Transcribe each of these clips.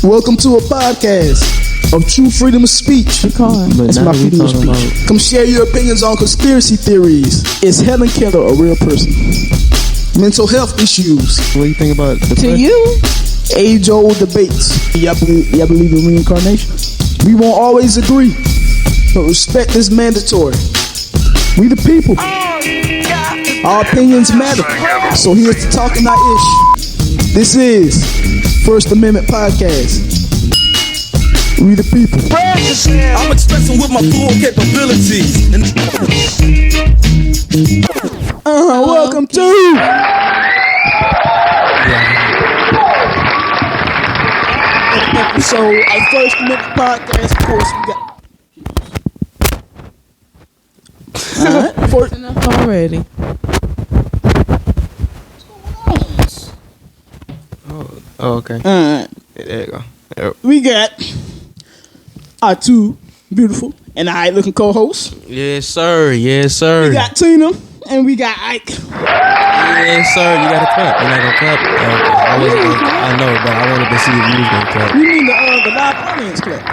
Welcome to a podcast of true freedom of speech. That's my freedom of speech. Come share your opinions on conspiracy theories. Is Helen Keller a real person? Mental health issues. What do you think about depression? To you? Age-old debates. Y'all believe in reincarnation? We won't always agree, but respect is mandatory. We the people. Our opinions matter. So here's to talking our ish. This is First Amendment Podcast. We the people. I'm expressing with my full capabilities. Welcome to episode of First Amendment Podcast. Of course, we got. That's enough already. Oh, okay. Alright. There you go. Yep. We got our two beautiful and alright looking co-hosts. Yes, sir. Yes, sir. We got Tina and we got Ike. Yes, sir. You got to clap. You're not gonna clap. I know, but I wanted to see if you was gonna clap. We need the live audience clap.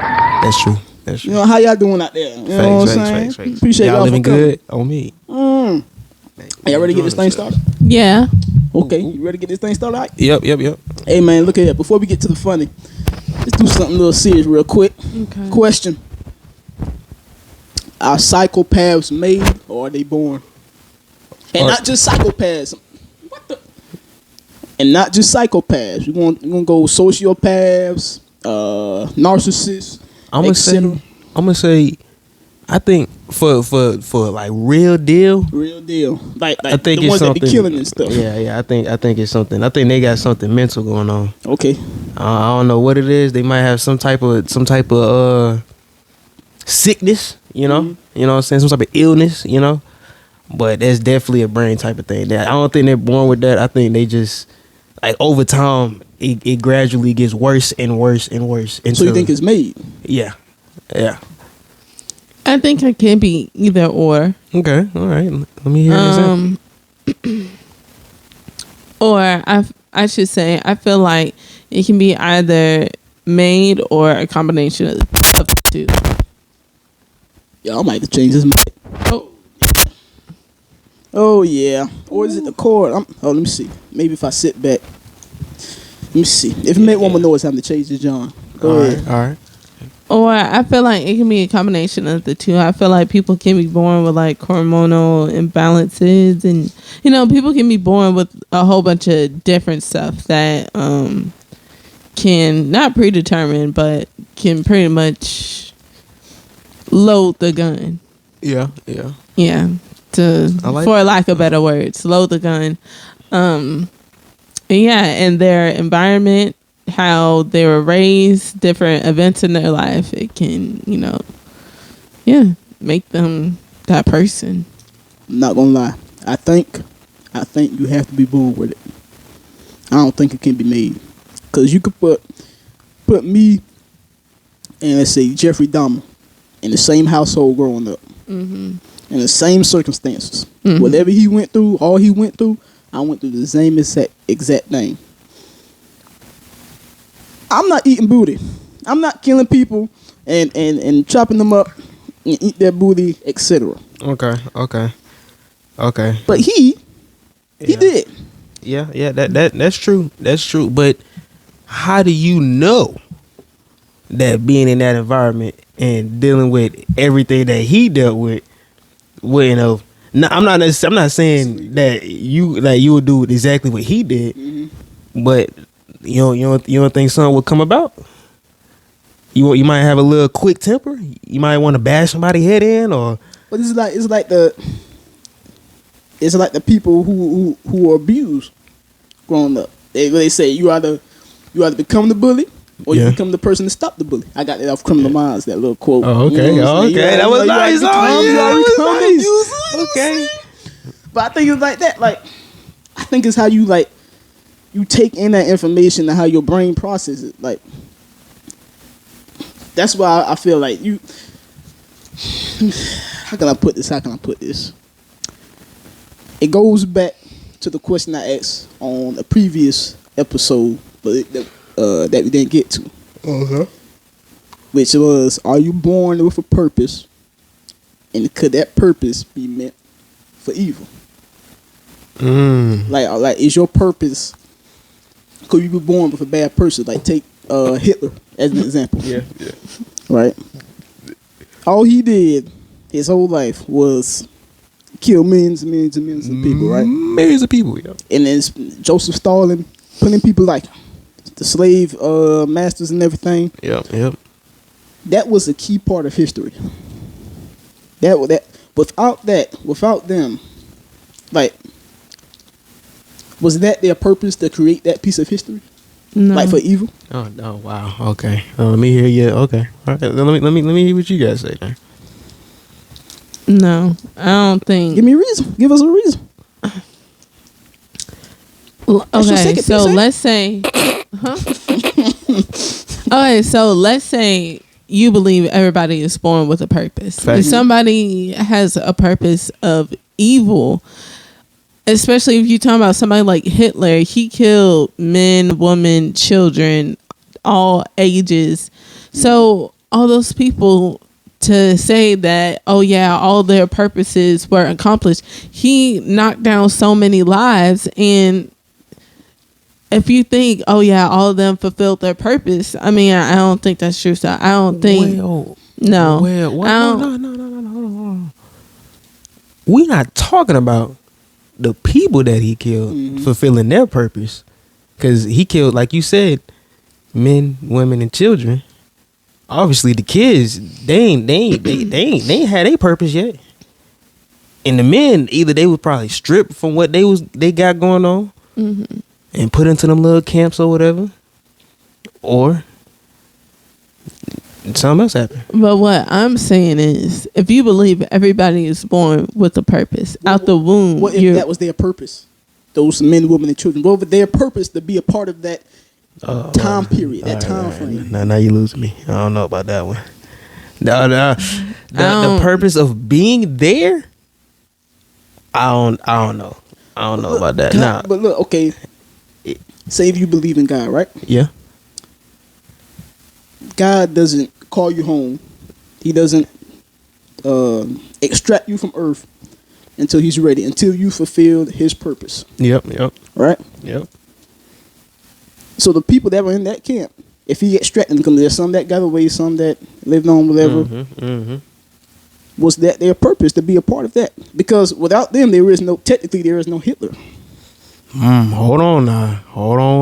That's true. That's true. You know how y'all doing out there? You know what I'm saying? Appreciate y'all living for coming. good on me. Y'all ready to get this thing started? Yeah. Okay, you ready to get this thing started? Ike? Yep. Hey man, look at here. Before we get to the funny, let's do something a little serious real quick. Okay. Question: are psychopaths made or are they born? And not just psychopaths. What the? And not just psychopaths. We're gonna go sociopaths, narcissists. I'm gonna say, I think for like real deal. Like I think the it's ones that something. be killing and stuff. Yeah. I think it's something. I think they got something mental going on. Okay. I don't know what it is. They might have some type of sickness. You know. Mm-hmm. You know what I'm saying? Some type of illness. You know. But that's definitely a brain type of thing. I don't think they're born with that. I think they just, like, over time, it gradually gets worse and worse and worse. So you think it's made? Yeah. I think it can be either or. Okay. All right. Let me hear an example. Or I should say, I feel like it can be either made or a combination of the two. Yeah, I might have to change this mic. Oh yeah. Or is it the cord? Let me see. Maybe if I sit back. Let me see. If you make one more noise, I'm to change this, John. Go ahead. All right. Or I feel like it can be a combination of the two. I feel like people can be born with like hormonal imbalances, and people can be born with a whole bunch of different stuff that can not predetermine, but can pretty much load the gun. Yeah. For lack of better words, load the gun. And their environment, how they were raised, different events in their life, it can, make them that person. I'm not gonna lie. I think you have to be born with it. I don't think it can be made. Cause you could put me and let's say Jeffrey Dahmer in the same household growing up. Mm-hmm. In the same circumstances. Mm-hmm. Whatever he went through, all he went through, I went through the same exact thing. I'm not eating booty. I'm not killing people and chopping them up and eat their booty, etc. Okay. But he did. Yeah, that's true. That's true. But how do you know that being in that environment and dealing with everything that he dealt with? No, I'm not saying that you would do exactly what he did, mm-hmm. But you don't think something would come about? You might have a little quick temper. You might want to bash somebody's head in, or. But it's like the people who are abused growing up. They say you either become the bully or you become the person to stop the bully. I got that off Criminal Minds, that little quote. Oh, okay. That was nice. Okay. But I think it's like that. Like, I think it's how you take in that information and how your brain processes it. Like, that's why I feel like you. How can I put this? It goes back to the question I asked on a previous episode, but that we didn't get to. which was, are you born with a purpose, and could that purpose be meant for evil? Like is your purpose? Could you be born with a bad person? Like take Hitler as an example. Yeah. Right. All he did his whole life was kill millions and millions and millions of people. Right. Millions of people. Yeah. And then Joseph Stalin putting people like the slave masters and everything. Yep. That was a key part of history. Without them, like, was that their purpose to create that piece of history? No. Like for evil? Oh wow. Okay. Let me hear you. Okay. All right. Let me hear what you guys say then. No, I don't think. Give me a reason. Give us a reason. Okay, so let's say, Okay, so let's say you believe everybody is born with a purpose. Fact. If somebody has a purpose of evil, especially if you're talking about somebody like Hitler, he killed men, women, children, all ages. So all those people, to say that, oh yeah, all their purposes were accomplished, he knocked down so many lives. And if you think, oh yeah, all of them fulfilled their purpose, I mean, I don't think that's true. So I don't think. No. No. We're not talking about the people that he killed fulfilling their purpose, because he killed, like you said, men, women, and children. Obviously, the kids, they ain't had their purpose yet. And the men, either they was probably stripped from what they got going on and put into them little camps or whatever, or something else happened. But what I'm saying is, if you believe everybody is born with a purpose out the womb, What if that was their purpose? Those men, women, and children. What was their purpose to be a part of that time period, that time frame? Now you losing me. I don't know about that one. The purpose of being there, I don't know. I don't know about that. Nah. But look, okay. Say if you believe in God, right? Yeah. God doesn't call you home. He doesn't extract you from earth until he's ready, until you fulfilled his purpose. Yep. Right? Yep. So the people that were in that camp, if he extracted them, because there's some that got away, some that lived on, whatever, was that their purpose to be a part of that? Because without them, there is no Hitler. Hold on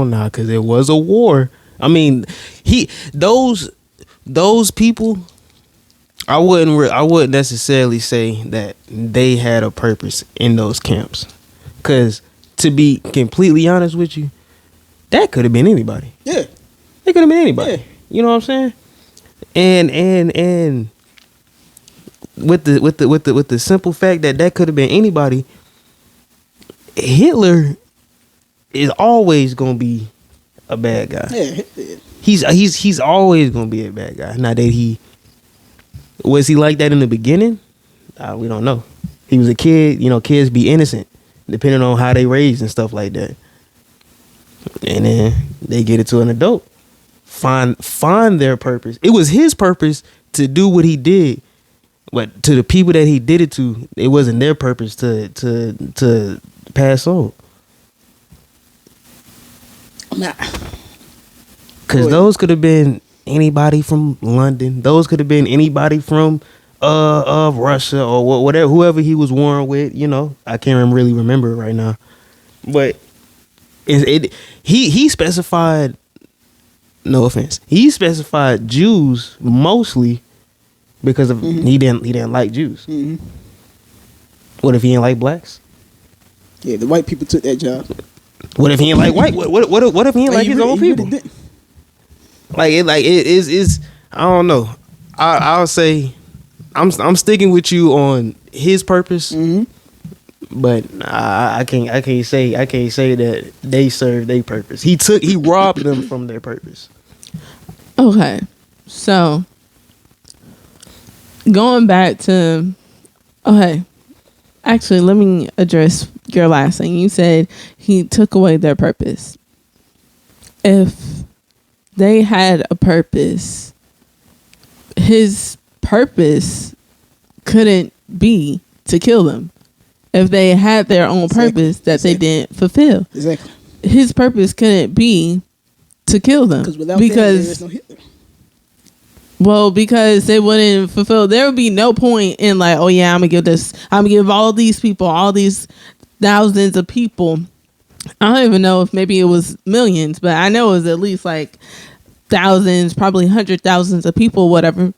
now, because there was a war. I mean, those people, I wouldn't necessarily say that they had a purpose in those camps, because to be completely honest with you, that could have been anybody. Yeah, it could have been anybody. Yeah. You know what I'm saying? And with the simple fact that could have been anybody, Hitler is always gonna be a bad guy. Yeah. He's always gonna be a bad guy. Not that was he like that in the beginning? We don't know. He was a kid. You know, kids be innocent depending on how they raised and stuff like that. And then they get it to an adult, find their purpose. It was his purpose to do what he did, but to the people that he did it to, it wasn't their purpose to pass on. Nah. Because those could have been anybody from London. Those could have been anybody from Russia or whatever, whoever he was warring with. You know, I can't really remember it right now. But he specified, no offense, he specified Jews mostly because of he didn't like Jews. What if he didn't like blacks? Yeah, the white people took that job. What if he ain't like white? What if he ain't like his own people? Really it is. I don't know. I'll say I'm sticking with you on his purpose, but I can't say that they served their purpose. He robbed them from their purpose. Okay, so going back to actually, let me address your last thing. You said he took away their purpose. If they had a purpose. His purpose couldn't be to kill them if they had their own purpose that they didn't fulfill. Exactly. His purpose couldn't be to kill them Without them, there is no Hitler. well, because they wouldn't fulfill. There would be no point in like, oh yeah, I'm gonna give all these people, all these thousands of people. I don't even know if maybe it was millions, but I know it was at least like thousands, probably 100,000s of people, whatever.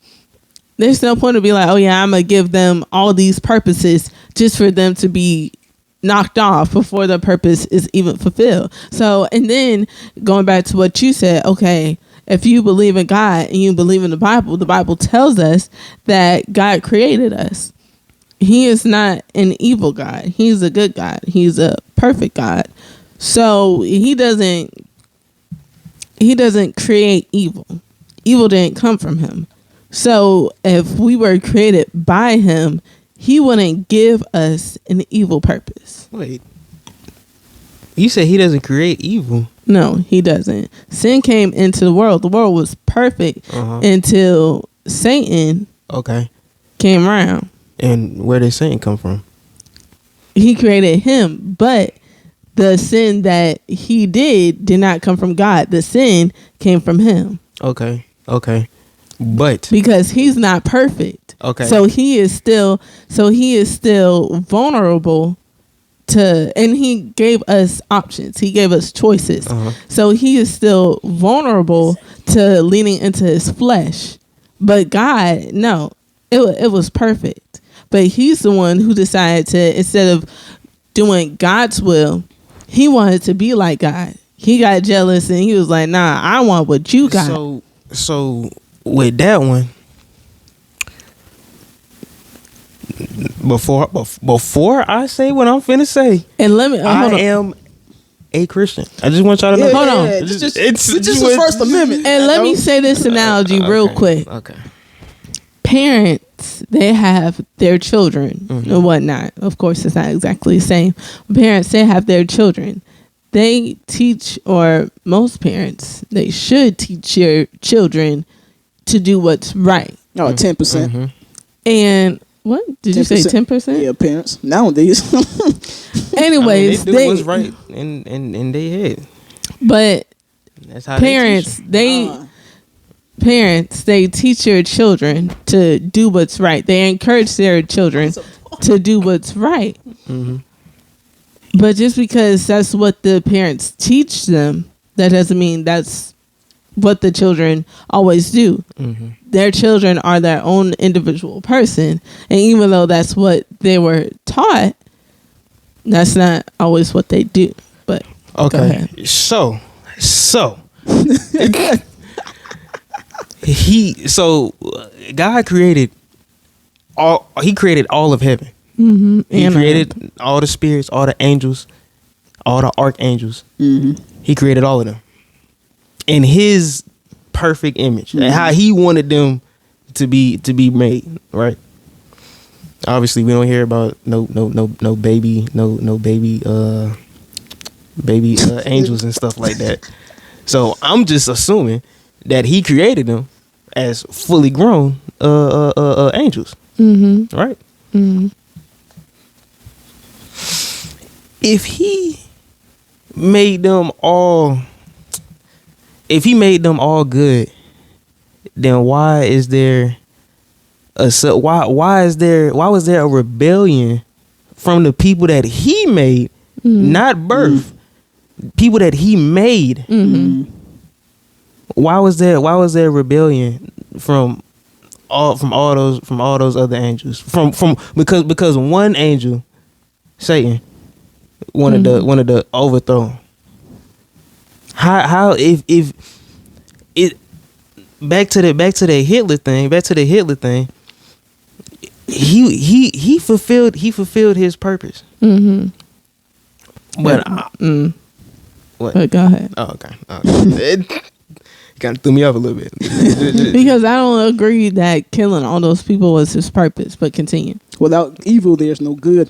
There's no point to be like, oh yeah, I'm gonna give them all these purposes just for them to be knocked off before the purpose is even fulfilled. So, and then going back to what you said, okay, if you believe in God and you believe in the Bible tells us that God created us. He is not an evil God. He's a good God. He's a perfect God. So he doesn't create evil. Evil didn't come from him. So if we were created by him, he wouldn't give us an evil purpose. Wait. You said he doesn't create evil. No, he doesn't. Sin came into the world. The world was perfect until Satan came around. And where did Satan come from? He created him, but the sin that he did not come from God. The sin came from him. Okay. But because he's not perfect. Okay. So he is still vulnerable to, and he gave us options. He gave us choices. So he is still vulnerable to leaning into his flesh. But God, no, it was perfect. But he's the one who decided to, instead of doing God's will, he wanted to be like God. He got jealous and he was like, nah, I want what you got. So with that one, before I say what I'm finna say, and let me, I am a Christian. I just want y'all to know. Hold on. It's just the First Amendment. And let me say this analogy real quick. Okay. Parents, they have their children and whatnot. Of course, it's not exactly the same. Parents, they have their children. They teach, or most parents, they should teach your children to do what's right. Oh, 10%. And what did 10%. You say? 10%? Yeah, parents nowadays. Anyways, they do what's right in their head. But that's how parents, parents, they teach your children to do what's right. They encourage their children to do what's right. But just because that's what the parents teach them, that doesn't mean that's what the children always do. Their children are their own individual person. And even though that's what they were taught, that's not always what they do. But okay. So God created all. He created all of heaven. He created all the spirits, all the angels, all the archangels. He created all of them in his perfect image, and how he wanted them to be made. Right. Obviously, we don't hear about no baby angels and stuff like that. So I'm just assuming that he created them as fully grown angels. Right. If he made them all good, then why was there a rebellion from the people that he made, not birth, people that he made? Why was there a rebellion from all those other angels? Because one angel, Satan, wanted to overthrow. How if it back to the Hitler thing, he fulfilled his purpose. But what? But go ahead. Oh, okay. It kind of threw me off a little bit. Because I don't agree that killing all those people was his purpose. But continue. Without evil, there's no good.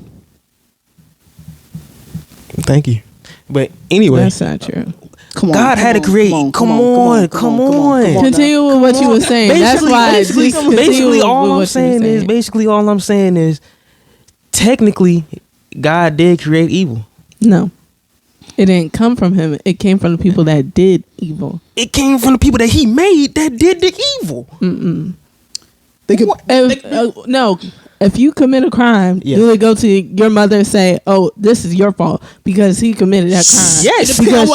Thank you. But anyway, that's not true. Come on, God come had to on, create. Come on. Continue with what you were saying. That's why. Basically, all I'm saying is, technically, God did create evil. No, it didn't come from him. It came from the people that did evil. It came from the people that he made that did the evil. No, if you commit a crime, you would go to your mother and say, "Oh, this is your fault because he committed that crime." Yes, it depends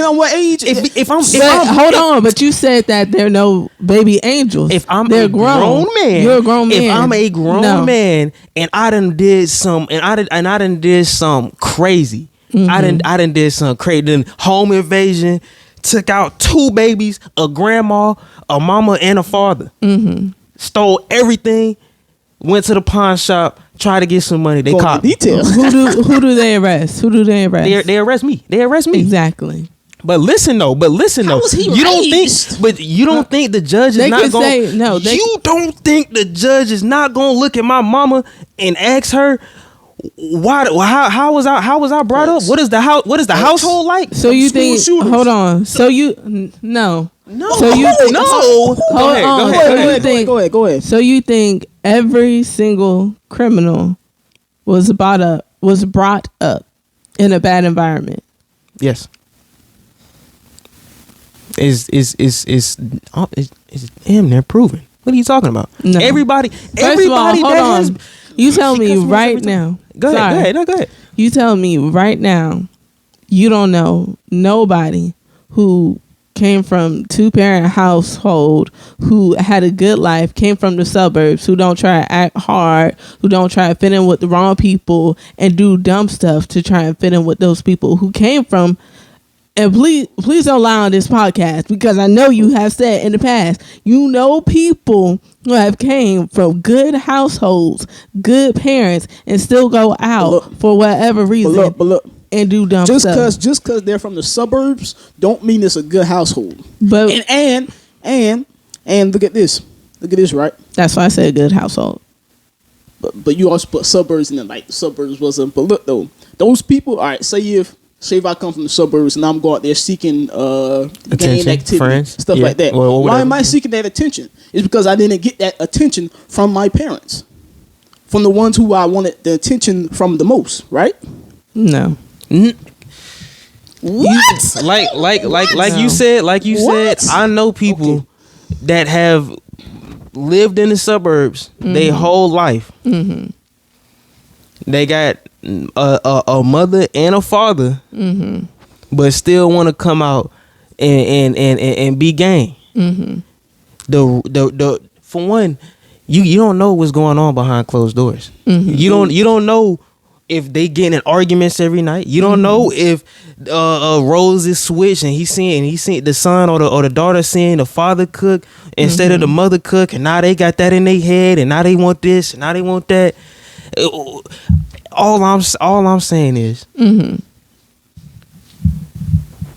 on what age. Hold on, but you said that there are no baby angels. If I'm They're a grown man, you're a grown man. If I'm a grown man and I done did some crazy, I done did some crazy. Then home invasion, took out 2 babies, a grandma, a mama, and a father. Stole everything. Went to the pawn shop, tried to get some money. They caught me. Details. Who do they arrest? They arrest me. Exactly. But listen though. How was he you don't think? But you don't think the judge is not going? You don't think the judge is not going to look at my mama and ask her why? How was I brought up? What is the household like? So you think? Hold on. So you no. So you think? No. Go ahead. So you think every single criminal was brought up in a bad environment? Yes. Is damn near proven. What are you talking about? No. Everybody. First of all, hold on. You tell me right now. Go ahead. Go ahead. You tell me right now. You don't know nobody who came from 2-parent household, who had a good life, came from the suburbs, who don't try to act hard, who don't try to fit in with the wrong people and do dumb stuff to try and fit in with those people who came from. And please don't lie on this podcast, because I know you have said in the past, you know people who have came from good households, good parents, and still go out for whatever reason. But look. And do dumb stuff. Just because they're from the suburbs don't mean it's a good household. But and look at this, right? That's why I said good household. But you also put suburbs in there, like the suburbs wasn't. But look though, those people. All right, say if I come from the suburbs and I'm going out there seeking gang activity, friends, stuff like that. Why am I seeking that attention? It's because I didn't get that attention from my parents, from the ones who I wanted the attention from the most, right? No. What? Like you said, I know people that have lived in the suburbs their whole life. They got a mother and a father, but still want to come out and be gang. The for one, you don't know what's going on behind closed doors. You don't know if they getting in arguments every night. You don't know if roles is switched and he's seeing the son or the daughter seeing the father cook instead of the mother cook, and now they got that in their head, and now they want this, and now they want that. All I'm saying is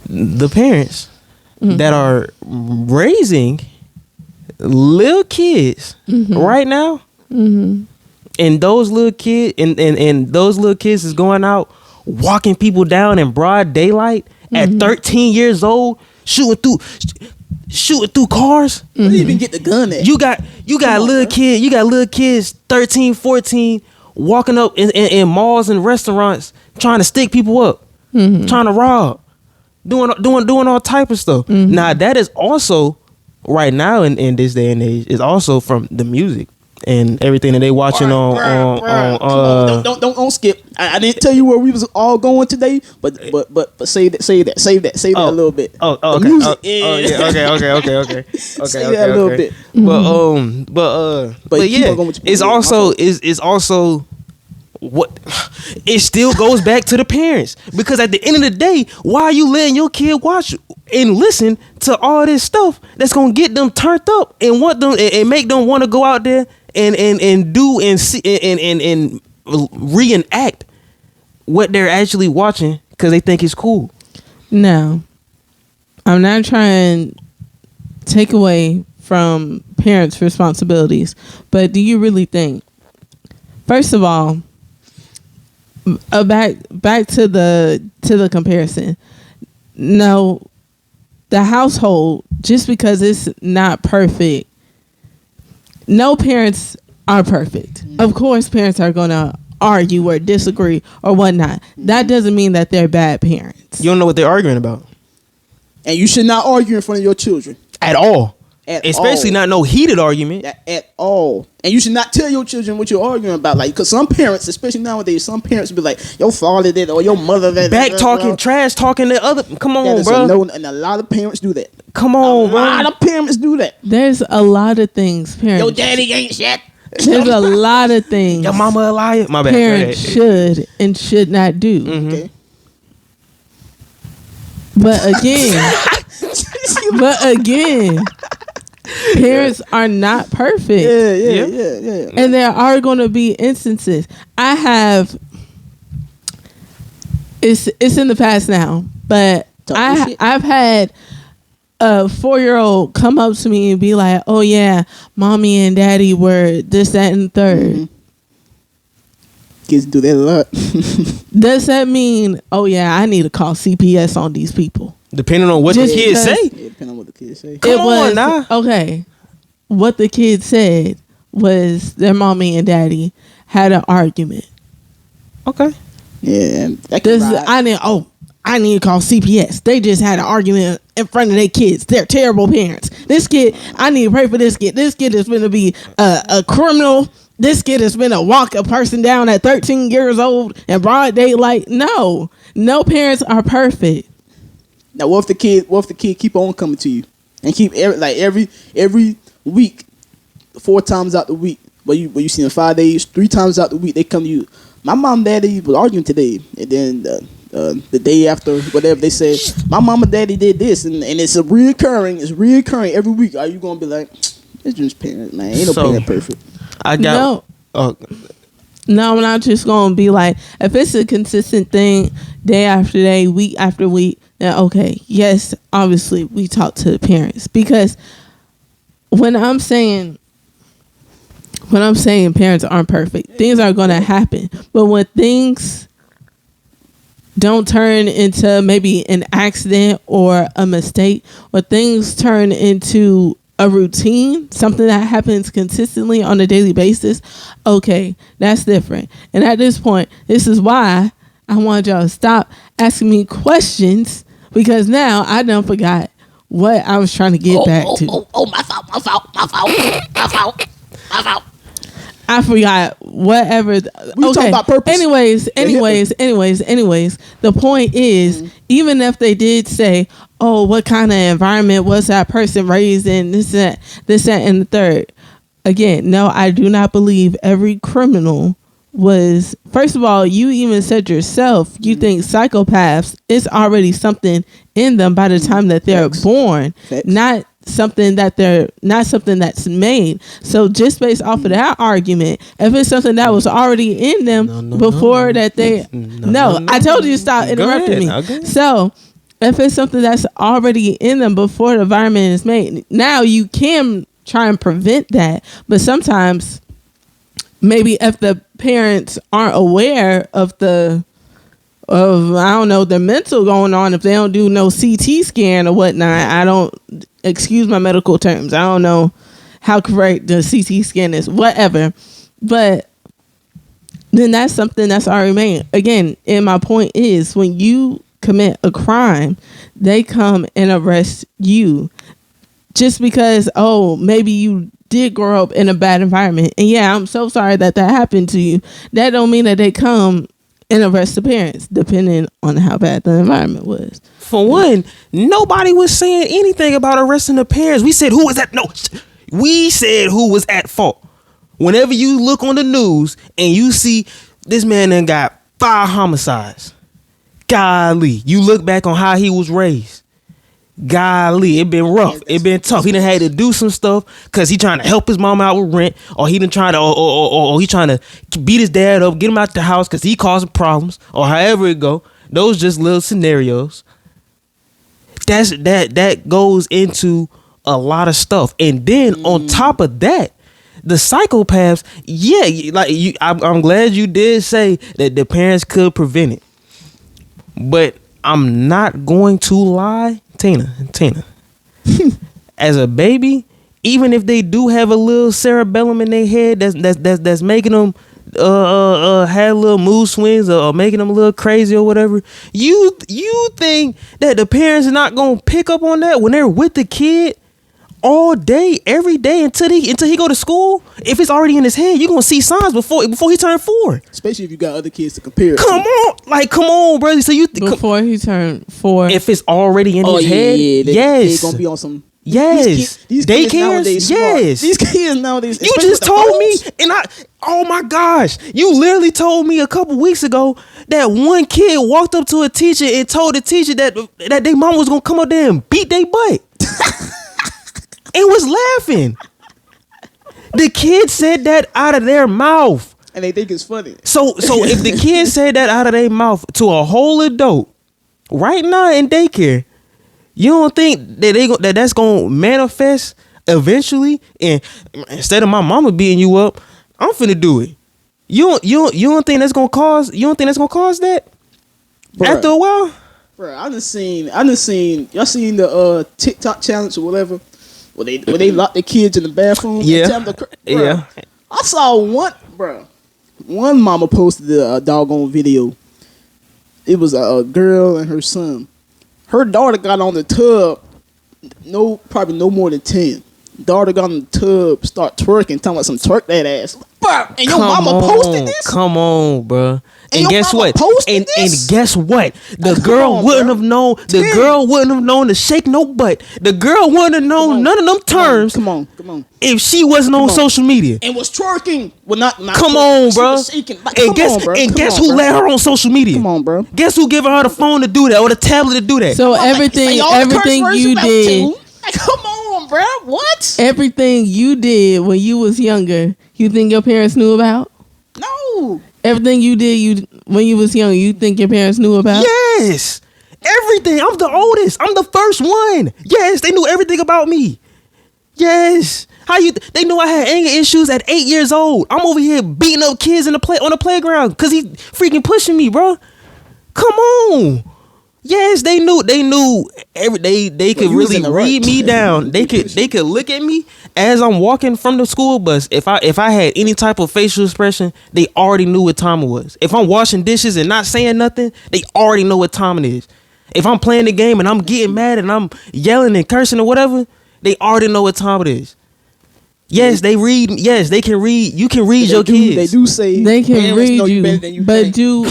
the parents that are raising little kids right now. And those little kids and those little kids is going out walking people down in broad daylight at 13 years old, shooting through cars. Where do you even get the gun at? You got little kids 13, 14 walking up in malls and restaurants trying to stick people up, trying to rob, doing all type of stuff. Now that is also right now in this day and age is also from the music and everything that they watching Don't skip. I didn't tell you where we was all going today, but save that a little bit. Okay. Music. Okay. Say that a little bit. But yeah, it's also what it still goes back to the parents, because at the end of the day, why are you letting your kid watch and listen to all this stuff that's gonna get them turned up and want them and make them want to go out there and do and see and reenact what they're actually watching because they think it's cool? No, I'm not trying to take away from parents' responsibilities, but do you really think, first of all, back to the comparison, no, the household, just because it's not perfect, no parents are perfect. Of course, parents are going to argue or disagree or whatnot. That doesn't mean that they're bad parents. You don't know what they're arguing about And you should not argue in front of your children. at all. At Especially all. not no heated argument. At all. And you should not tell your children what you're arguing about. Like, because some parents, especially nowadays, some parents be like, your father did or your mother did. Back talking, trash talking the other. Come on, That is bro. a no, and a lot of parents do that. Come on, A bro. lot of parents do that. There's a lot of things parents. Your daddy ain't shit. There's a lot of things Your mama a liar. My bad. parents should and should not do. Okay. But again, parents are not perfect. Yeah. And there are going to be instances. It's in the past now, but Talk your shit. I've had a 4-year-old come up to me and be like, "Oh yeah, mommy and daddy were this, that, and the third." Kids do that a lot. Does that mean, oh yeah, I need to call CPS on these people? Depending on what the Just kids because- say. Yeah, depending on what the kids say. Come on, nah. okay. What the kid said was their mommy and daddy had an argument. Okay. Yeah, that can ride. I need to call CPS. They just had an argument in front of their kids. They're terrible parents. This kid, I need to pray for this kid. This kid is going to be a criminal. This kid is going to walk a person down at 13 years old in broad daylight. No parents are perfect. Now, what if the kid keep on coming to you and keep every week, 4 times out the week, where you see them 5 days, 3 times out the week they come to you. My mom and daddy was arguing today, and then the day after, whatever, they say my mom and daddy did this, and it's reoccurring every week. Are you gonna be like, it's just parents, man? Ain't no parent perfect. I got. Oh, No, I'm not just going to be like, if it's a consistent thing, day after day, week after week, then okay, yes, obviously we talk to the parents, because when I'm saying parents aren't perfect, things are going to happen. But when things don't turn into maybe an accident or a mistake, or things turn into a routine, something that happens consistently on a daily basis, okay, that's different. And at this point, this is why I want y'all to stop asking me questions, because now I done forgot what I was trying to get back to. My fault. I forgot whatever. We were talking about purpose. Anyways, the point is, even if they did say, oh, what kind of environment was that person raised in, this, that, and the third. Again, no, I do not believe every criminal was, first of all, you even said yourself, you think psychopaths, it's already something in them by the time that they're born. Facts. Not something that's made. So just based off of that argument, if it's something that was already in them before that they I told you to stop interrupting me. Okay. So if it's something that's already in them before the environment is made, now you can try and prevent that. But sometimes maybe if the parents aren't aware of the mental going on, if they don't do no CT scan or whatnot, excuse my medical terms, I don't know how correct the CT scan is, whatever, but then that's something that's already made. Again, and my point is, when you commit a crime, they come and arrest you just because, oh, maybe you did grow up in a bad environment, and yeah, I'm so sorry that happened to you. That don't mean that they come and arrest the parents, depending on how bad the environment was. For one, nobody was saying anything about arresting the parents. We said who was at we said who was at fault. Whenever you look on the news and you see this man done got 5 homicides, golly, you look back on how he was raised. Golly, it been rough. It been tough. He done had to do some stuff because he trying to help his mom out with rent, or he done trying to, or he trying to beat his dad up, get him out the house because he causing problems, or however it go. Those just little scenarios. That goes into a lot of stuff, and then on top of that, the psychopaths. Yeah, like I'm glad you did say that the parents could prevent it, but I'm not going to lie, Tina. As a baby, even if they do have a little cerebellum in their head that's making them have little mood swings or making them a little crazy or whatever, you think that the parents are not gonna pick up on that when they're with the kid all day, every day until he go to school? If it's already in his head, you're gonna see signs before he turned 4. Especially if you got other kids to compare it Come on, brother. So before he turned 4. if it's already in his head, they gonna be on some. Yes. These kids nowadays smart. Yes. These kids nowadays. You especially just with the told me, phones. and oh my gosh, you literally told me a couple weeks ago that one kid walked up to a teacher and told the teacher that their mom was gonna come up there and beat their butt, and was laughing. The kid said that out of their mouth, and they think it's funny. So if the kid said that out of their mouth to a whole adult right now in daycare, you don't think that that's gonna manifest eventually? And instead of my mama beating you up, I'm finna do it. You don't think that's gonna cause? You don't think that's gonna cause that? Bruh, after a while, bro, I done seen. Y'all seen the TikTok challenge or whatever, where they lock their kids in the bathroom. Yeah, and tell them yeah. I saw one mama posted a doggone video. It was a girl and her son. Her daughter got on the tub, probably no more than 10. Daughter got on the tub, start twerking, talking about some twerk that ass. Bruh, and your mama posted this? Come on, bro. And guess what? And guess what? The Come girl on, wouldn't bro. have known. The girl wouldn't have known to shake no butt. The girl wouldn't have known none of them terms. Come on. If she wasn't on social media. And was twerking. Well, not come twerking, on, bro. Shaking. Like, And guess who let her on social media? Come on, bro. Guess who giving her the phone to do that or the tablet to do that? So everything you did. Like, come on, bro. What? Everything you did when you was younger, you think your parents knew about? No. Everything you did when you was young, you think your parents knew about? Yes. Everything. I'm the oldest. I'm the first one. Yes, they knew everything about me. Yes. They knew I had anger issues at 8 years old. I'm over here beating up kids on the playground because he freaking pushing me, bro. Come on. Yes, they knew they could really read me down. They could look at me as I'm walking from the school bus. If I had any type of facial expression, they already knew what time it was. If I'm washing dishes and not saying nothing, they already know what time it is. If I'm playing the game and I'm getting mad and I'm yelling and cursing or whatever, they already know what time it is. Yes, they read. Yes, they can read. You can read your kids. They do say they can read you, but do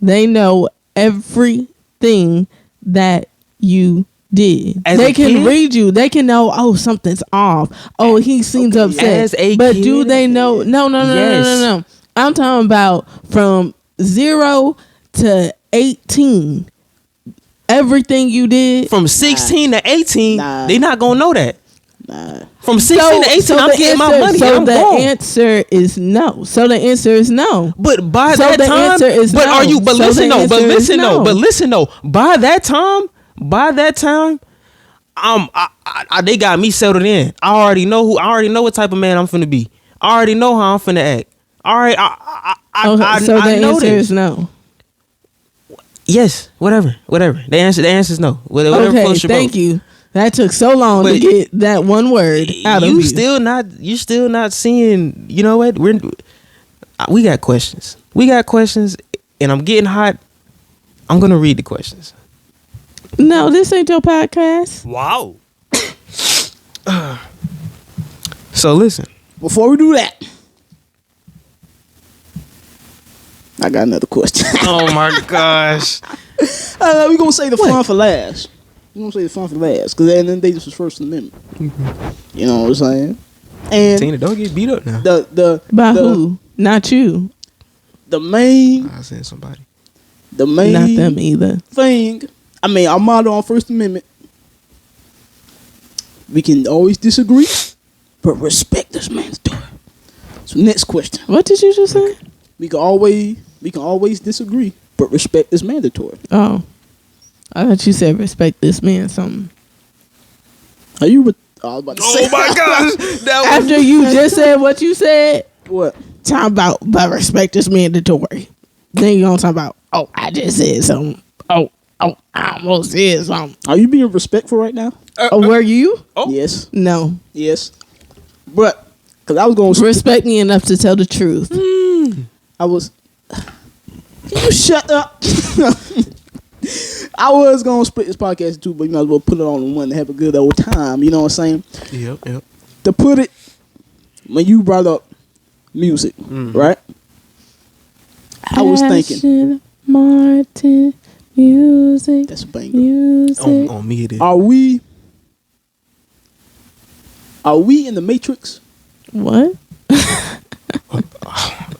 they know everything that you did? They can read you. They can know, oh, something's off. Oh, he seems upset. But do they know? No. I'm talking about from 0 to 18. Everything you did. From 16 to 18, they not going to know that. Nah. From 16 to 18, I'm getting my money. So the answer is no. But by that time, answer is but no. are you? But So listen, the no. But answer is listen, no. no. But listen, no. By that time, they got me settled in. I already know what type of man I'm finna be. I already know how I'm finna act. All right, so the answer this. is no. Yes, whatever. The answer is no. Whatever okay, floats your thank boat. you. That took so long to get that one word out of you. You still not seeing. You know what? We got questions. And I'm getting hot. I'm gonna read the questions. No, this ain't your podcast. Wow. So listen. Before we do that, I got another question. Oh my gosh. We're gonna say the fun for last. Because at the end of the day, this was First Amendment. Mm-hmm. You know what I'm saying? And Tina, don't get beat up now. By who? Not you. The main. I was saying somebody. The main. Not them either. Thing. I mean, our motto on First Amendment. We can always disagree, but respect this man's door. So next question. What did you just say? We can always disagree, but respect is mandatory. Oh. I thought you said respect this man something. Are you? I was about to say. Oh my gosh! After you just said what you said. What? Talk about, but respect is mandatory. Then you gonna talk about I just said something. Oh, I almost said something. Are you being respectful right now? Were you? Yes. No. Yes. But, because I was going to... Respect me enough to tell the truth. I was... Can you shut up? I was going to split this podcast in two, but you might as well put it on one to have a good old time. You know what I'm saying? Yep. To put it, when you brought up music, right? I was thinking... Aston Martin music. That's a banger. Music. On me it is. Are we in the Matrix? What?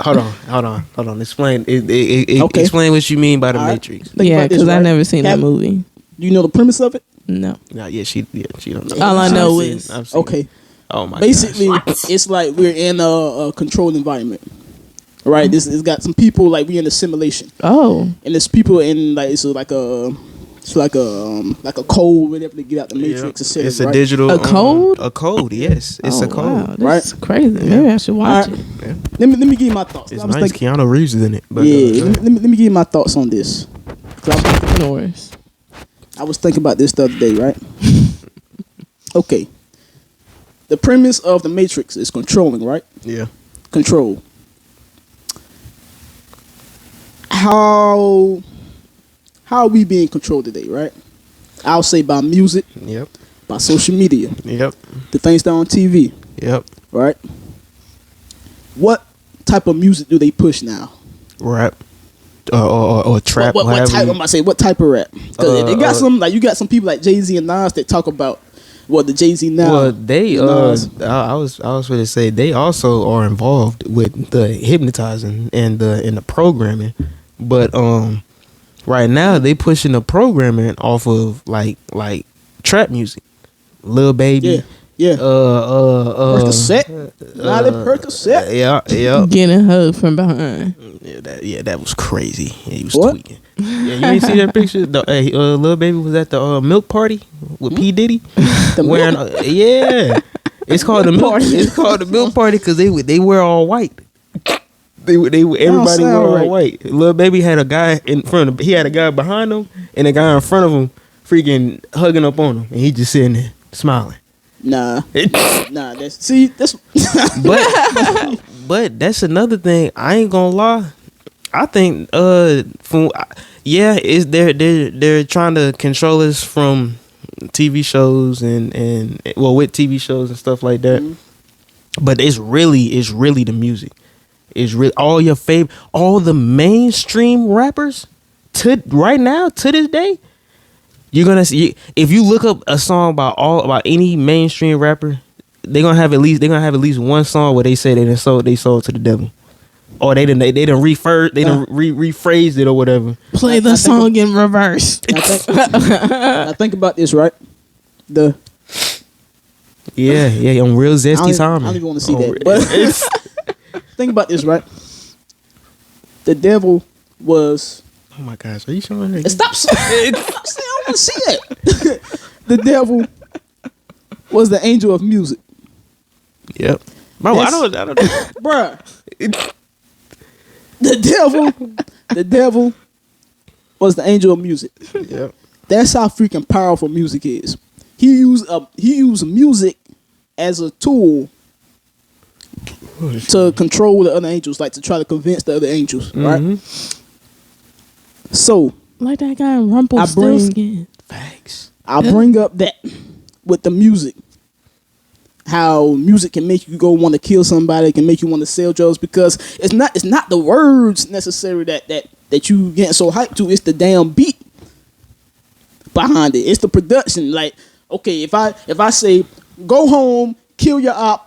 Hold on. Explain. Okay. Explain what you mean by the All right. Matrix. Think Yeah, about this, because I right? never seen that movie. Do you know the premise of it? No. Nah, she don't know. All I know I've seen- is- I've seen Okay. it. Oh my. Basically, gosh. it's like we're in a controlled environment, right? This it's got some people like we in a simulation, Oh. and there's people in like it's like a code whenever they get out the Matrix. Yep. Etc. It's a right? digital A code? A code. Yes, it's Oh, a code. Wow, that's Right? crazy. Maybe I should watch All right. it. Yeah. Let me give you my thoughts. It's I was nice. thinking, Keanu Reeves is in it. But, yeah. Let me give you my thoughts on this. 'Cause No worries. I was thinking about this the other day, right? Okay. The premise of the Matrix is controlling, right? yeah. Control. How are we being controlled today, right? I'll say by music, Yep. by social media, Yep. the things that are on TV, Yep. right? What type of music do they push now? Rap. Or trap. What whatever type? you- I'm gonna say what type of rap? Because they got some like you got some people like Jay-Z and Nas that talk about the Jay-Z now. Well, they Nas. I was going to say they also are involved with the hypnotizing and the programming, but right now they pushing the programming off of like trap music, Lil Baby, yeah. Percocet, Percocet. yeah. Getting hugged from behind. That was crazy. He was What? tweaking. Yeah, you ain't see that picture? Lil Baby was at the milk party with P Diddy. Wearing it's called the milk. It's called the milk party because they wear all white. Everybody wear all right. white. Lil Baby had a guy in front of. He had a guy behind him and a guy in front of him, freaking hugging up on him, and he just sitting there smiling. Nah. That's But that's another thing. I ain't gonna lie. I think is they're trying to control us from TV shows and with TV shows and stuff like that. Mm-hmm. But it's really the music. It's really all the mainstream rappers right now to this day. You're gonna see if you look up a song about any mainstream rapper, they're gonna have at least one song where they say they sold to the devil, or they done rephrased it or whatever. Play the song in reverse. I think about this, right? Yeah, on real zesty time. I don't even want to see that. But think about this, right? The devil was. Oh my gosh, are you showing me? Stop saying I don't want to see that. The devil was the angel of music. Yep. Bro, I don't Bruh. The devil was the angel of music. Yep. That's how freaking powerful music is. He used music as a tool to control the other angels, like to try to convince the other angels, right? So Like that guy in Rumpelstiltskin. Facts. I bring up that with the music, how music can make you go want to kill somebody, it can make you want to sell drugs, because it's not the words necessarily that you getting so hyped to. It's the damn beat behind it. It's the production. Like, okay, if I say go home, kill your op,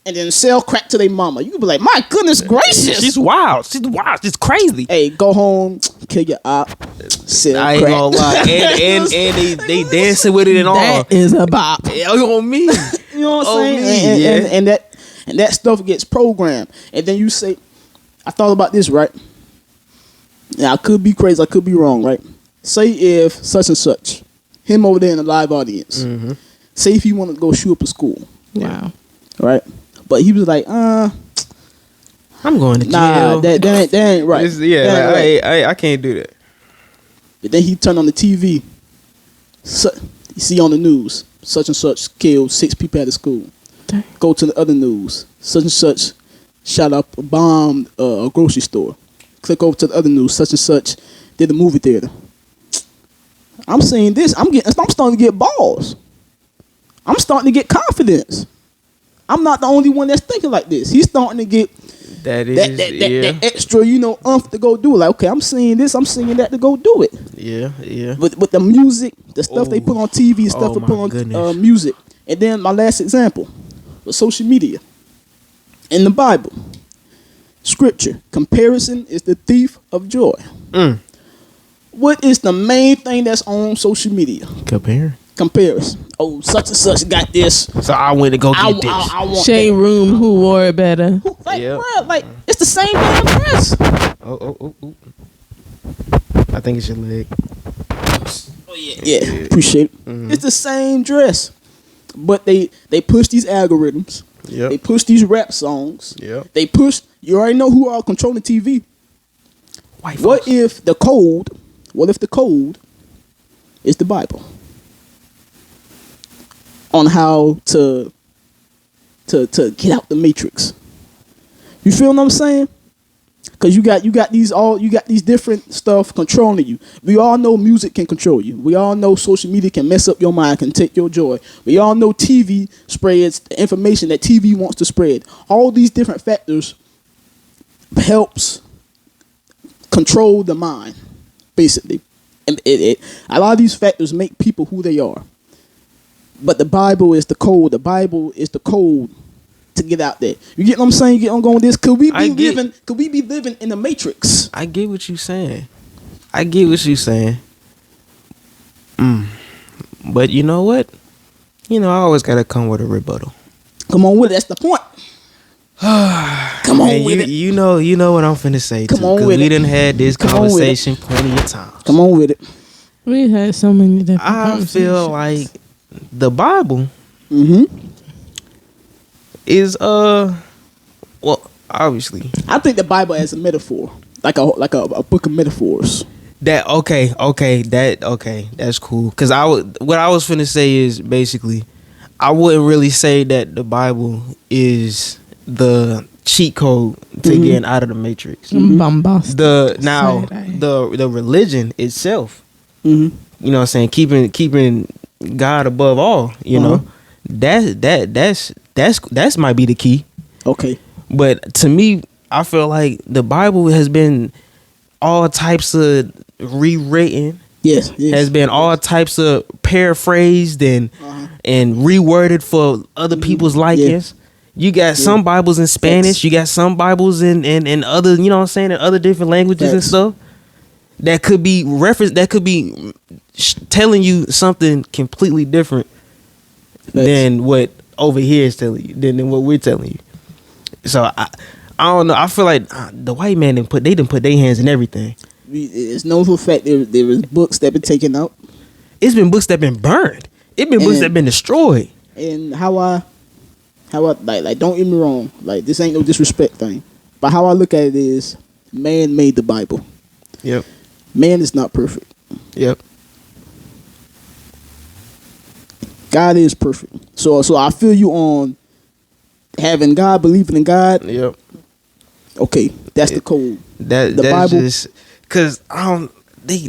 and then sell crack to their mama, you be like, my goodness gracious, She's wild. She's crazy. hey, go home, kill your op, sell I ain't crack. gonna lie. And they dancing with it and all. That is a bop. On me. You know what I'm Oh, saying? me, And that stuff gets programmed. And then you say, I thought about this, right? Now, I could be crazy, I could be wrong, right? Say if such and such, him over there in the live audience, say if he wanted to go shoot up a school, Wow. right? But he was like, I I'm going to Nah, jail. that ain't right. Yeah, That ain't right. I can't do that. But then he turned on the TV. You see on the news, such and such killed 6 people at a school. Dang. Go to the other news, such and such shot up, bombed a grocery store. Click over to the other news, such and such did a movie theater. I'm saying this. I'm starting to get balls. I'm starting to get confidence. I'm not the only one that's thinking like this. He's starting to get that extra, to go do it. Like, okay, I'm seeing this, I'm seeing that to go do it. Yeah. With the music, the stuff they put on TV, stuff they put on music. And then my last example was social media. In the Bible, scripture, comparison is the thief of joy. What is the main thing that's on social media? Comparison. Oh, such and such got this. So I went to go get this. I want Shade that. room who wore it better. Like, Yep. bruh, like, it's the same damn dress. Oh. I think it's your leg. Oh, yeah. Appreciate it. Mm-hmm. It's the same dress. But they push these algorithms. Yep. They push these rap songs. Yep. They push, you already know who are controlling TV. White What folks. if the code is the Bible? On how to get out the matrix. You feel what I'm saying? Cause you got these different stuff controlling you. We all know music can control you. We all know social media can mess up your mind, can take your joy. We all know TV spreads the information that TV wants to spread. All these different factors helps control the mind, basically. And a lot of these factors make people who they are. But the Bible is the code. The Bible is the code to get out there. You get what I'm saying? You get what I'm going with this? Could we be living in the matrix? I get what you're saying. But you know what? I always gotta come with a rebuttal. Come on with it. That's the point. Come on with it. You know what I'm finna say. Come too, on with we it. done had this Come on with it. conversation plenty of times. Come on with it. We had so many different I conversations. feel like the Bible Mm-hmm. is well, obviously I think the Bible as a metaphor, like a book of metaphors. that's cool. Cause what I was finna say is basically, I wouldn't really say that the Bible is the cheat code to getting out of the matrix. Bombastic. The religion itself, Mm-hmm. you know what I'm saying, keeping God above all, you know, that's might be the key. Okay. But to me, I feel like the Bible has been all types of rewritten. Yes. Has been all types of paraphrased and reworded for other people's likings. You got some Bibles in Spanish. Facts. You got some Bibles in other, you know what I'm saying, in other different languages and Facts. stuff. That could be referenced. That could be telling you something completely different than what over here is telling you, than what we're telling you. So I don't know. I feel like the white man didn't put their hands in everything. It's known for a fact there was books that been taken out, It's been books that been burned. It's been books that been destroyed. and how I like don't get me wrong, like this ain't no disrespect thing, but how I look at it is, man made the Bible. Yep. Man is not perfect. Yep. God is perfect. So I feel you on having God, believing in God. Yep. Okay, that's the code. That's Bible. just because they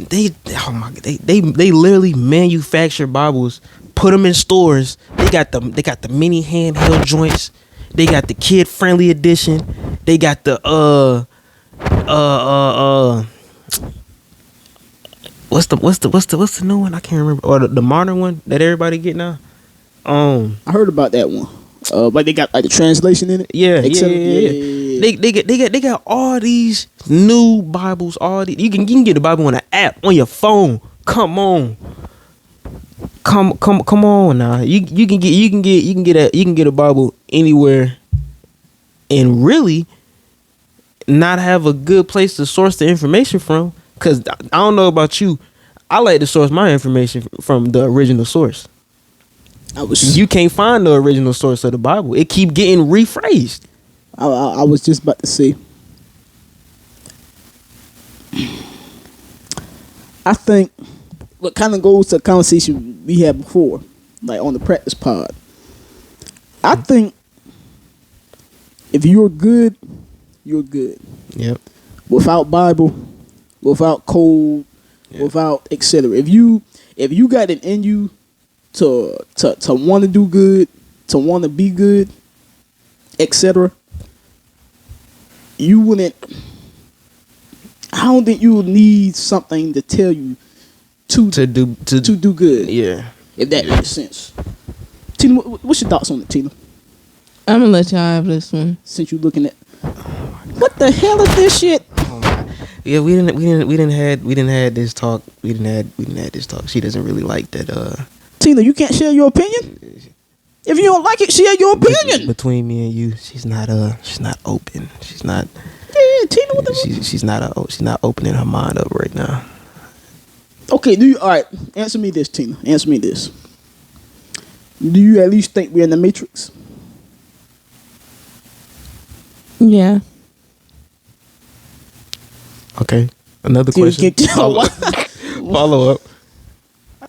literally manufacture Bibles, put them in stores. They got the mini handheld joints. They got the kid friendly edition. They got the what's the new one? I can't remember. Or the modern one that everybody get now. I heard about that one. Like they got like the translation in it. Yeah. They They got all these new Bibles. All these, you can get the Bible on an app on your phone. Come on now. You can get a Bible anywhere, and really not have a good place to source the information from. Cause I don't know about you, I like to source my information from the original source. You can't find the original source of the Bible. It keep getting rephrased. I was just about to say, I think what kind of goes to the conversation we had before, like on the practice pod. I think if you're good, you're good. Yep. Without Bible, without code, without etc. If you got it in you to want to do good, to want to be good, etc. You wouldn't. I don't think you would need something to tell you to do good. Yeah. If that makes sense. Tina, what's your thoughts on it, Tina? I'm gonna let y'all have this one. Since you're looking at, what the hell is this shit? Yeah, we didn't had this talk. We didn't had this talk. She doesn't really like that. Tina, you can't share your opinion. If you don't like it, share your opinion. Between me and you, she's not open. She's not. Yeah, Tina, what the she's not opening her mind up right now. Okay, all right, answer me this, Tina. Answer me this. Do you at least think we're in the Matrix? Yeah. Okay. Another question. Follow up.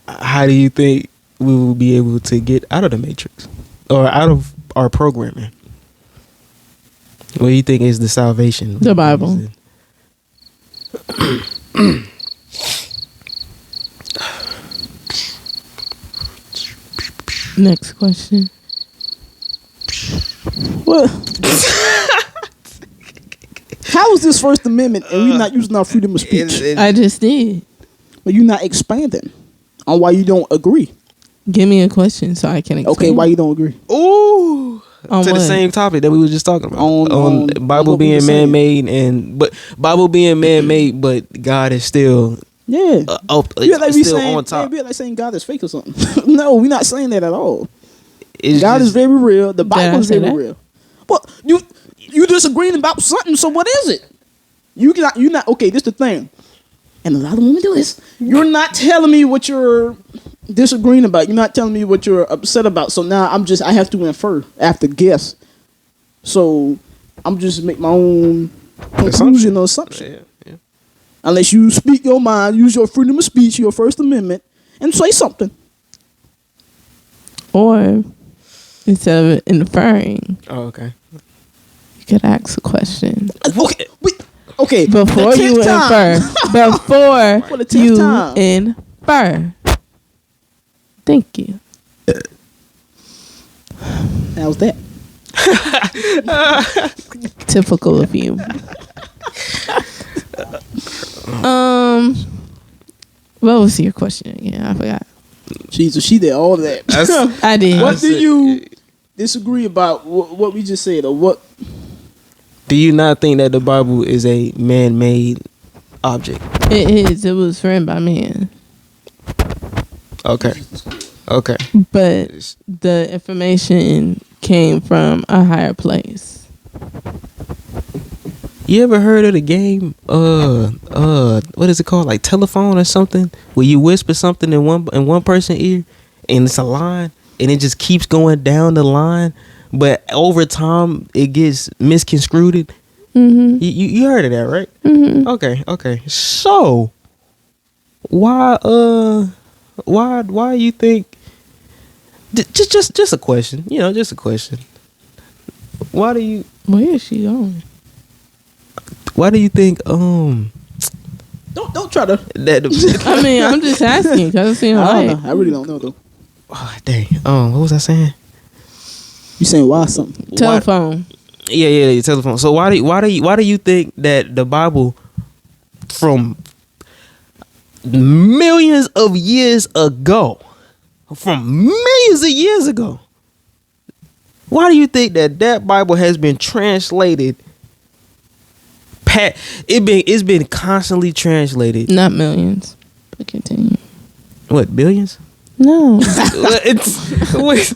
How do you think we will be able to get out of the Matrix or out of our programming? What do you think is the salvation? The Bible. Next question. What? How is this First Amendment and we're not using our freedom of speech? I just did. But you're not expanding on why you don't agree. Give me a question so I can explain. Okay, why you don't agree? Ooh. On to what? the same topic that we were just talking about. On Bible what we being were saying. man-made but Bible being man-made, but God is still Yeah. still on top. It'd be like saying God is fake or something. No, we're not saying that at all. It's God just- is very real. The Bible is say very that? real. Well, you disagreeing about something, so what is it? You're not okay, this the thing. And a lot of women do this. You're not telling me what you're disagreeing about. You're not telling me what you're upset about. So now I have to infer. I have to guess. So I'm just make my own conclusion or assumption. Yeah. Unless you speak your mind, use your freedom of speech, your First Amendment, and say something. Or instead of inferring, Oh, okay. you could ask a question. Okay. Before the you 10th time. infer. Before For the 10th you time. infer. Thank you. How's that? Typical of you. What was your question again? I forgot. Jesus, she did all that. I did. What do you disagree about? What we just said, or what? Do you not think that the Bible is a man-made object? It is. It was framed by man. Okay. But the information came from a higher place. You ever heard of the game? What is it called? Like telephone or something? Where you whisper something in one person's ear, and it's a line, and it just keeps going down the line, but over time it gets misconstrued. Mm-hmm. You heard of that, right? Mm-hmm. Okay. So why you think? Just a question. Just a question. Why do you? Where is she going? Why do you think Don't try to. that? I mean, I'm just asking because it seems I like don't know. I really don't know though. Oh, dang. What was I saying? You saying why something? telephone. Yeah, your telephone. So why do you think that the Bible from millions of years ago, why do you think that Bible has been translated? It's been constantly translated. Not millions. But continue. What, billions? No. Wait,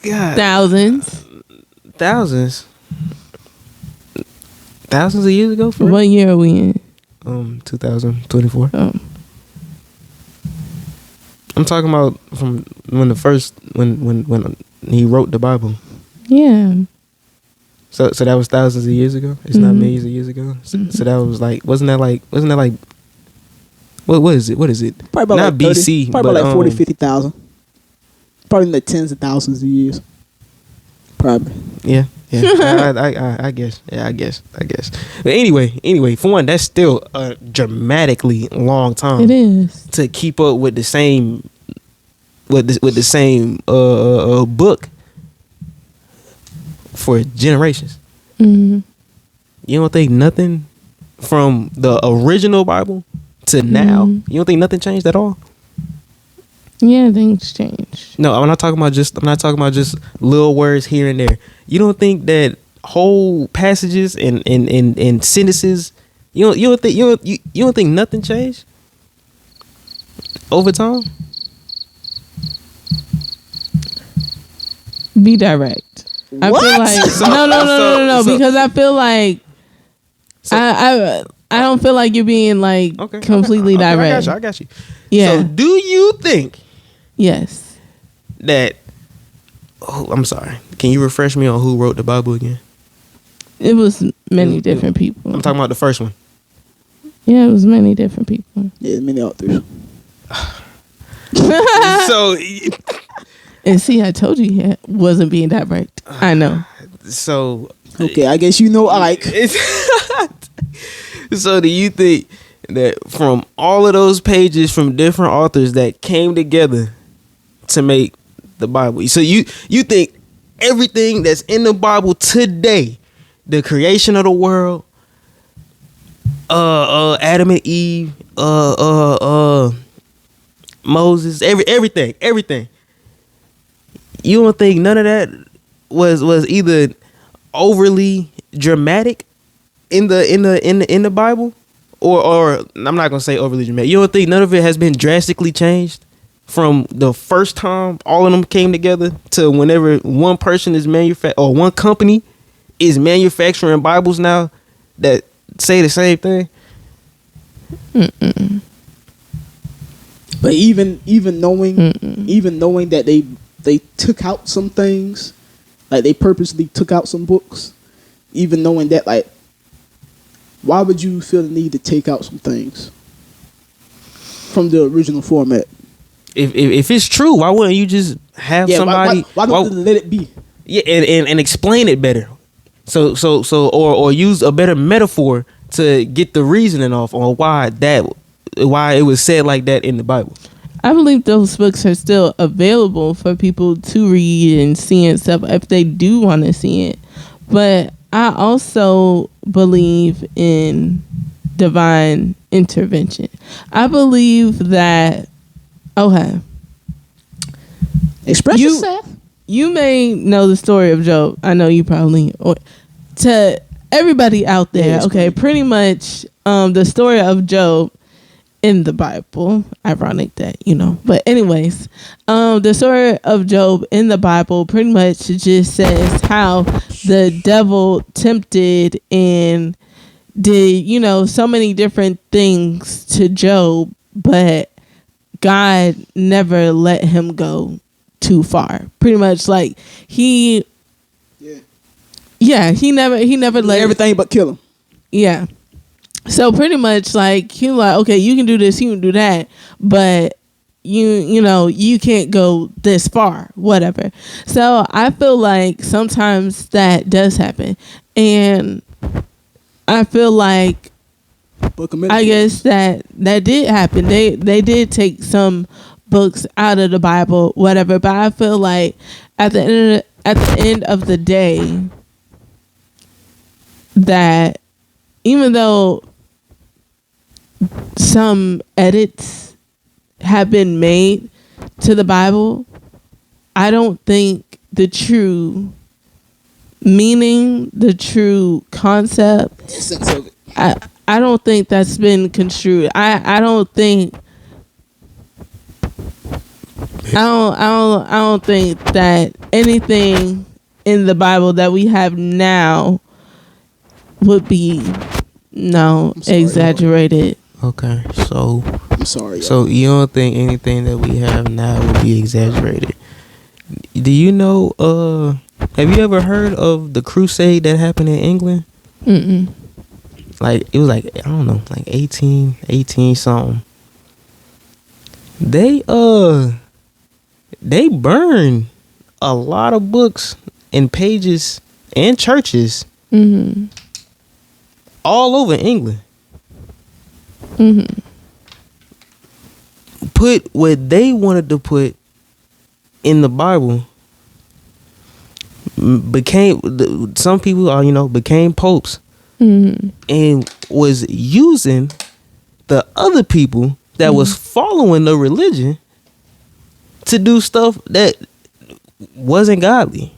God. Thousands. Thousands of years ago. For What year are we in? 2024. Oh. I'm talking about from when he wrote the Bible. Yeah. So that was thousands of years ago. It's not Mhm. millions of years ago. So that was like wasn't that like What is it? What is it? Probably about Not like 30, BC, probably but about like 40, 50,000. Probably in the tens of thousands of years. Probably. Yeah. I guess. Yeah, I guess. But anyway, for one, that's still a dramatically long time. It is. To keep up with the same with the same book for generations. Mm-hmm. You don't think nothing from the original Bible to now? You don't think nothing changed at all? Yeah, things change. No, I'm not talking about just little words here and there. You don't think that whole passages and sentences, you don't think nothing changed over time? Be direct. I feel like no, because I feel like I don't feel like you're being like completely direct. I got you. Yeah. So do you think Yes. that I'm sorry. Can you refresh me on who wrote the Bible again? It was many different people. I'm talking about the first one. Yeah, it was many different people. Yeah, many authors. So And see, I told you he wasn't being direct. I know. so Okay, I guess you know Ike. So do you think that from all of those pages from different authors that came together to make the Bible, so you think everything that's in the Bible today, the creation of the world, Adam and Eve, Moses, everything, you don't think none of that was either overly dramatic in the Bible, or I'm not gonna say overly dramatic. You don't think none of it has been drastically changed from the first time all of them came together to whenever one person is or one company is manufacturing Bibles now that say the same thing? Mm-mm. But even knowing that they took out some things, like they purposely took out some books, even knowing that, like, why would you feel the need to take out some things from the original format? If it's true, why wouldn't you just have somebody? Why don't you let it be? Yeah, and explain it better. So or use a better metaphor to get the reasoning off on why it was said like that in the Bible. I believe those books are still available for people to read and see and stuff if they do want to see it. But I also believe in divine intervention. I believe that, okay. Express yourself. You may know the story of Job. I know you probably, or to everybody out there, okay, pretty much the story of Job in the Bible. Ironic that, but anyways, the story of Job in the Bible pretty much just says how the devil tempted and did, so many different things to Job, but God never let him go too far. Pretty much like he never let everything but kill him. Yeah. So pretty much like he like, okay, you can do this, you can do that, but you can't go this far, whatever. So I feel like sometimes that does happen, and I feel like I guess that did happen. They did take some books out of the Bible, whatever. But I feel like at the end of the day, that even though some edits have been made to the Bible, I don't think the true meaning, the true concept, essence of it, I don't think that's been construed. I don't think that anything in the Bible that we have now would be exaggerated. Okay, so I'm sorry. So you don't think anything that we have now would be exaggerated? Do you know? Have you ever heard of the crusade that happened in England? Mm-mm. Like it was like, I don't know, like 18 something. They burn a lot of books and pages and churches all over England. Put what they wanted to put in the Bible. Some people are became popes and was using the other people that was following the religion to do stuff that wasn't godly.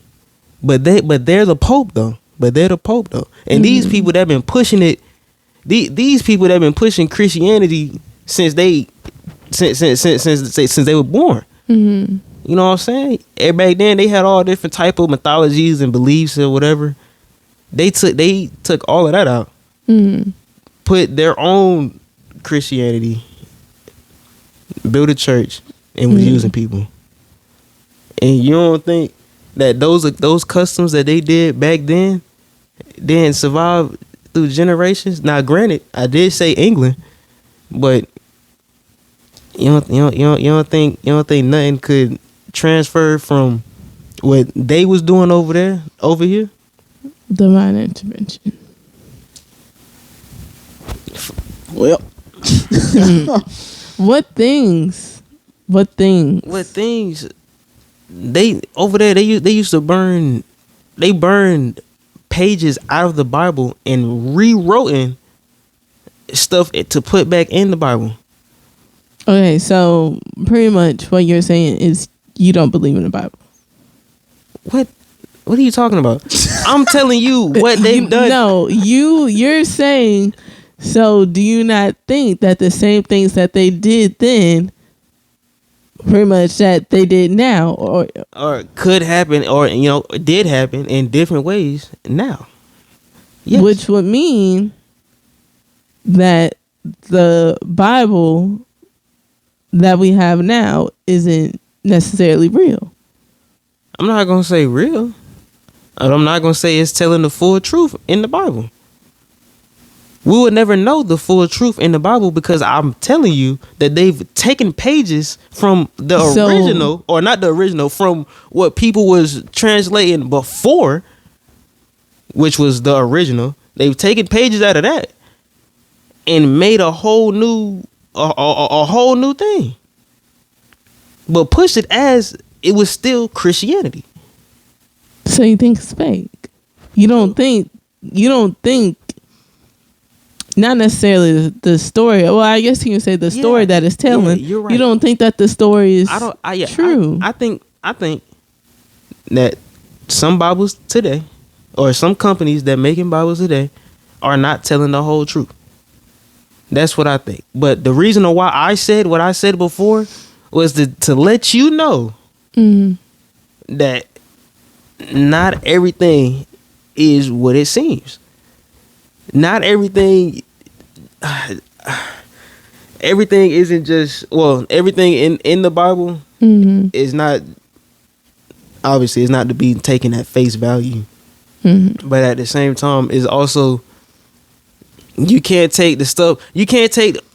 But they're the Pope though. And these people that been pushing it, these people that been pushing Christianity since they were born. You know what I'm saying? Back then they had all different type of mythologies and beliefs or whatever. They took all of that out. Put their own Christianity, built a church, and was using people. And you don't think that those customs that they did back then didn't survive through generations? Now, granted, I did say England, but you don't think nothing could transfer from what they was doing over here? Divine intervention. Well, What things? They over there they used to burn. They burned pages out of the Bible and rewrote stuff to put back in the Bible. Okay, so pretty much what you're saying is you don't believe in the Bible. What are you talking about? I'm telling you what they've done. No, you're saying. So do you not think that the same things that they did then, pretty much that they did now, or could happen, or did happen in different ways now? Yes. Which would mean that the Bible that we have now isn't necessarily real. I'm not gonna say real. I'm not gonna say it's telling the full truth in the Bible. We would never know the full truth in the Bible because I'm telling you that they've taken pages from the original, or not the original, from what people was translating before, which was the original. They've taken pages out of that and made a whole new thing, but pushed it as it was still Christianity. So you think it's fake? You don't think not necessarily the story. Well, I guess you can say the story that it's telling. Yeah, you're right. You don't think that the story is true? I think that some Bibles today, or some companies that making Bibles today, are not telling the whole truth. That's what I think. But the reason why I said what I said before was to let you know that not everything is what it seems. Not everything isn't just, well, everything in the Bible is not, obviously it's not to be taken at face value. But at the same time, is also, you can't take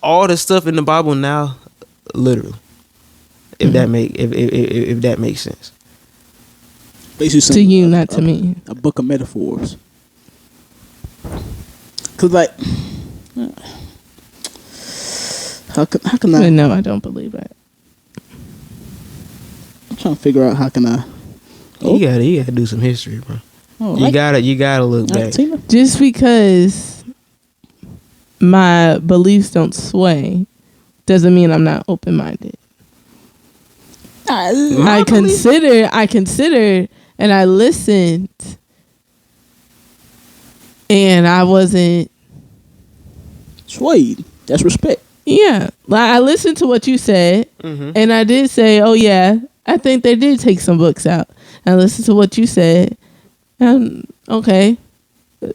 all the stuff in the Bible now literal. If that makes sense. Basically, to you, not to me. A book of metaphors. Cause like, how can I? No, I don't believe that. I'm trying to figure out how can I. You gotta do some history, bro. Oh, you gotta look back. Just because my beliefs don't sway doesn't mean I'm not open minded. I considered and I listened, and I wasn't swayed. That's respect. Yeah, like I listened to what you said, and I did say, "Oh yeah, I think they did take some books out." I listened to what you said, and okay,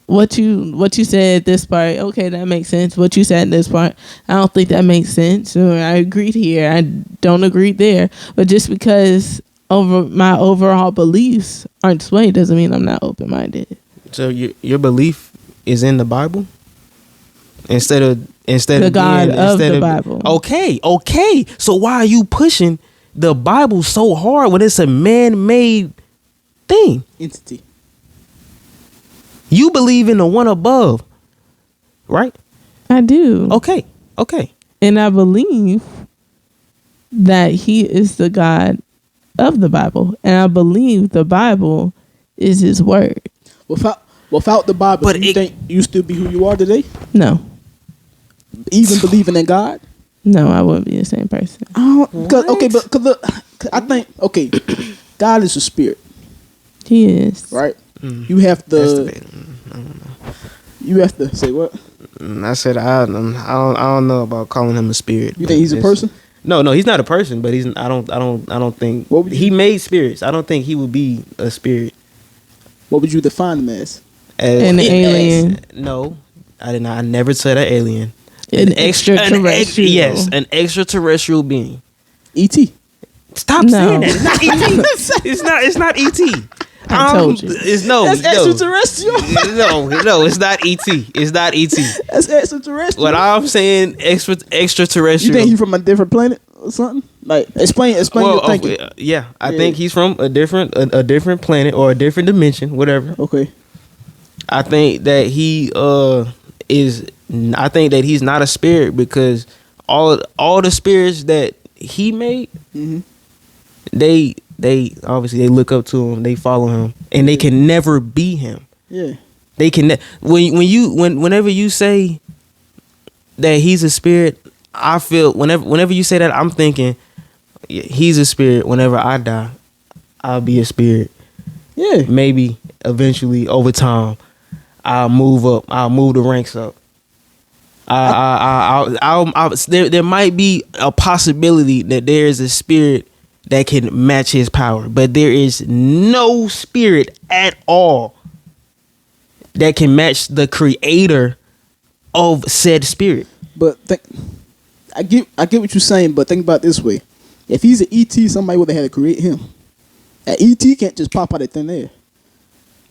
what you said this part, okay, that makes sense. What you said this part, I don't think that makes sense. Or I agreed here, I don't agree there. But just because my overall beliefs aren't swayed doesn't mean I'm not open minded. So your belief is in the Bible instead of instead The of God being, of instead the of, Bible. Okay. So why are you pushing the Bible so hard when it's a man-made thing? Entity. You believe in the one above, right? I do. Okay. And I believe that he is the God of the Bible. And I believe the Bible is his word. Without the Bible, But do you think you still be who you are today? No. Even believing in God? No, I wouldn't be the same person. Cause look, I think God is a spirit, He is. right? You have to. You have to say what? I said I don't know about calling him a spirit. You think he's a person? No, he's not a person. But he's. I don't think What would you- he made spirits. I don't think he would be a spirit. What would you define him as? An alien. No, I did not. I never said an alien. An extraterrestrial. Yes, an extraterrestrial being. E.T. Stop No. saying that. It's not ET. It's not ET. I told you. It's no. That's no. extraterrestrial. No, it's not ET. It's not ET. That's extraterrestrial. What I'm saying, extraterrestrial. You think he's from a different planet or something? Like explain your thinking. Yeah, I think he's from a different planet or a different dimension, whatever. Okay. I think that he is. I think that he's not a spirit because all the spirits that he made, they obviously they look up to him, they follow him, and they can never be him. Yeah. They can whenever you say that he's a spirit, I feel whenever you say that, I'm thinking he's a spirit. Whenever I die, I'll be a spirit. Yeah. Maybe eventually over time, I'll move up. I'll move the ranks up. There might be a possibility that there is a spirit that can match his power, but there is no spirit at all that can match the creator of said spirit. But I get what you're saying, but think about it this way. If he's an ET, somebody would have had to create him. An ET can't just pop out of thin air.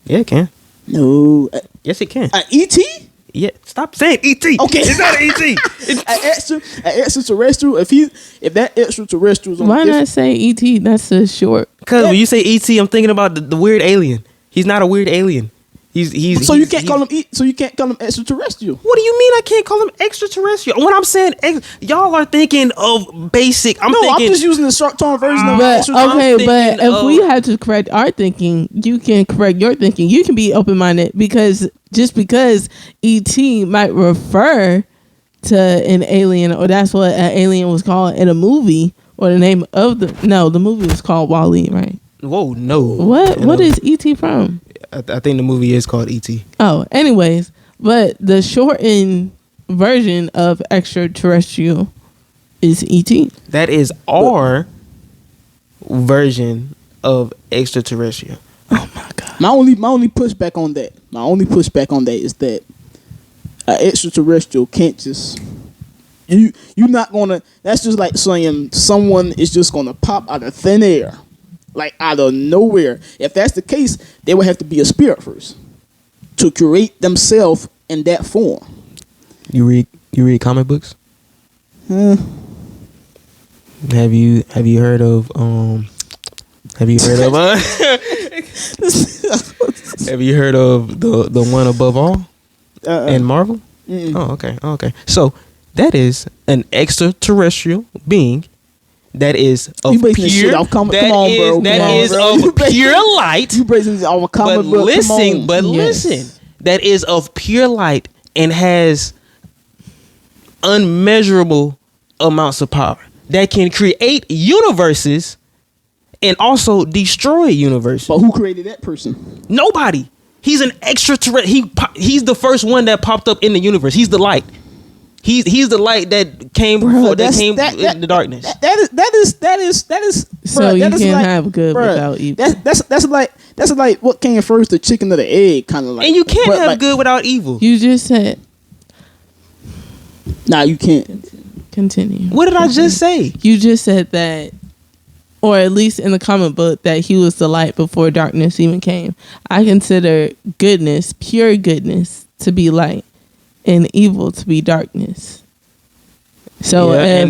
Yeah, it can. No. Yes, it can. An ET? Yeah, stop saying ET. Okay. It's not an ET. An extraterrestrial. If that extraterrestrial is on Why a not different, say E.T.? That's a short. Because when you say ET, I'm thinking about the weird alien. He's not a weird alien. so you can't call him extraterrestrial. What do you mean I can't call him extraterrestrial? When I'm saying y'all are thinking of basic. I'm just using the short term version of But extraterrestrial. okay, but if we have to correct our thinking, you can correct your thinking. You can be open minded because just because E.T. might refer to an alien, or that's what an alien was called in a movie, or the name of the movie was called Wall-E, right? Whoa, no. What is E.T. from? I think the movie is called E.T. Oh, anyways, but the shortened version of extraterrestrial is E.T. That is our version of extraterrestrial. Oh my god. My only pushback on that is that an extraterrestrial can't just you're not gonna. That's just like saying someone is just gonna pop out of thin air, like out of nowhere. If that's the case, they would have to be a spirit first to create themselves in that form. You read comic books? Huh? Have you heard of Have you heard of the one above all in Marvel? Oh, okay. So that is an extraterrestrial being that is of You basing this shit pure off comic- that come on, is- bro. that Come on, is bro. You of basing- pure light. You basing this off a comic But book? Come listen, on. but Yes. listen, that is of pure light and has unmeasurable amounts of power that can create universes and also destroy universes. But who created that person? Nobody. He's an extraterrestrial. He's the first one that popped up in the universe. He's the light. He's the light that came before that came in the darkness. That is. So bruh, you that is can't like- have good bruh, without evil. That's like what came first, the chicken or the egg, kind of like. And you can't But have like, good without evil. You just said Nah, you can't. continue. What did I just say? You just said that, or at least in the comic book, that he was the light before darkness even came. I consider goodness, pure goodness, to be light, and evil to be darkness. So Yeah,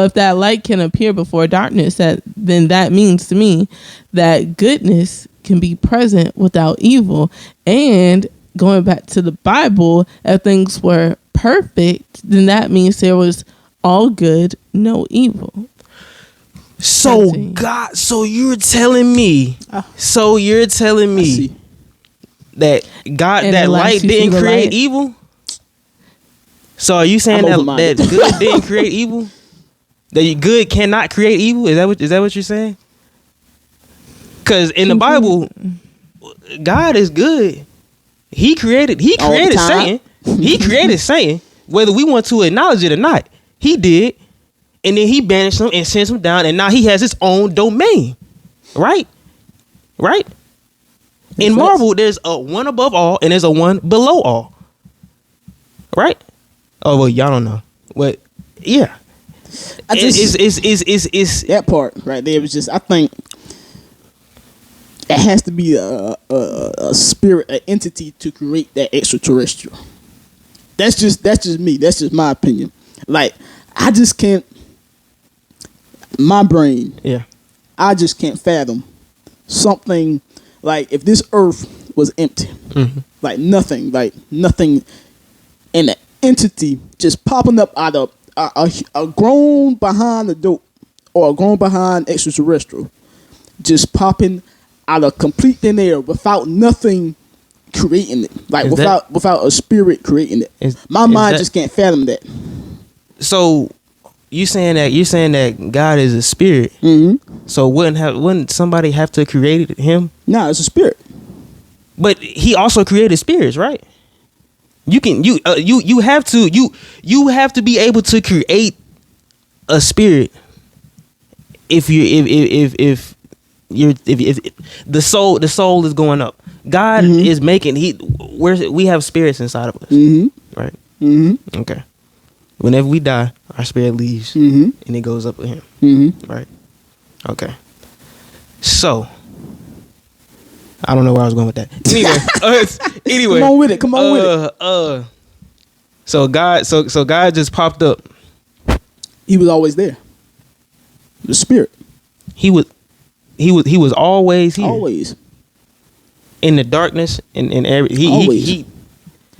if that light can appear before darkness, then that means to me that goodness can be present without evil. And going back to the Bible, if things were perfect, then that means there was all good, no evil. So God, so you're telling me that God, And that light didn't create light. evil? So are you saying that good didn't create evil? That good cannot create evil? Is that what you're saying? Because in the Bible, God is good. He created Satan. He created Satan, whether we want to acknowledge it or not. He did. And then he banished him and sent him down, and now he has his own domain. Right? In Marvel, there's a one above all and there's a one below all. Right? Oh, well, y'all don't know. But yeah. It's that part right there was just, I think it has to be a spirit, an entity to create that extraterrestrial. That's just me. That's just my opinion. Like, I just can't, my brain, I just can't fathom something like if this earth was empty, like nothing, and an entity just popping up out of a grown behind the dope or a grown behind extraterrestrial, just popping out of complete thin air without nothing creating it, like without a spirit creating it. My mind just can't fathom that. So you're saying that God is a spirit. So wouldn't somebody have to create him? No, it's a spirit. But he also created spirits, right? You have to be able to create a spirit if the soul is going up. God is making we have spirits inside of us, right? Okay. Whenever we die, our spirit leaves and it goes up with him, right? Okay. So I don't know where I was going with that. Anyway, Come on with it. So God just popped up. He was always there. The spirit. He was always here. Always. In the darkness and every he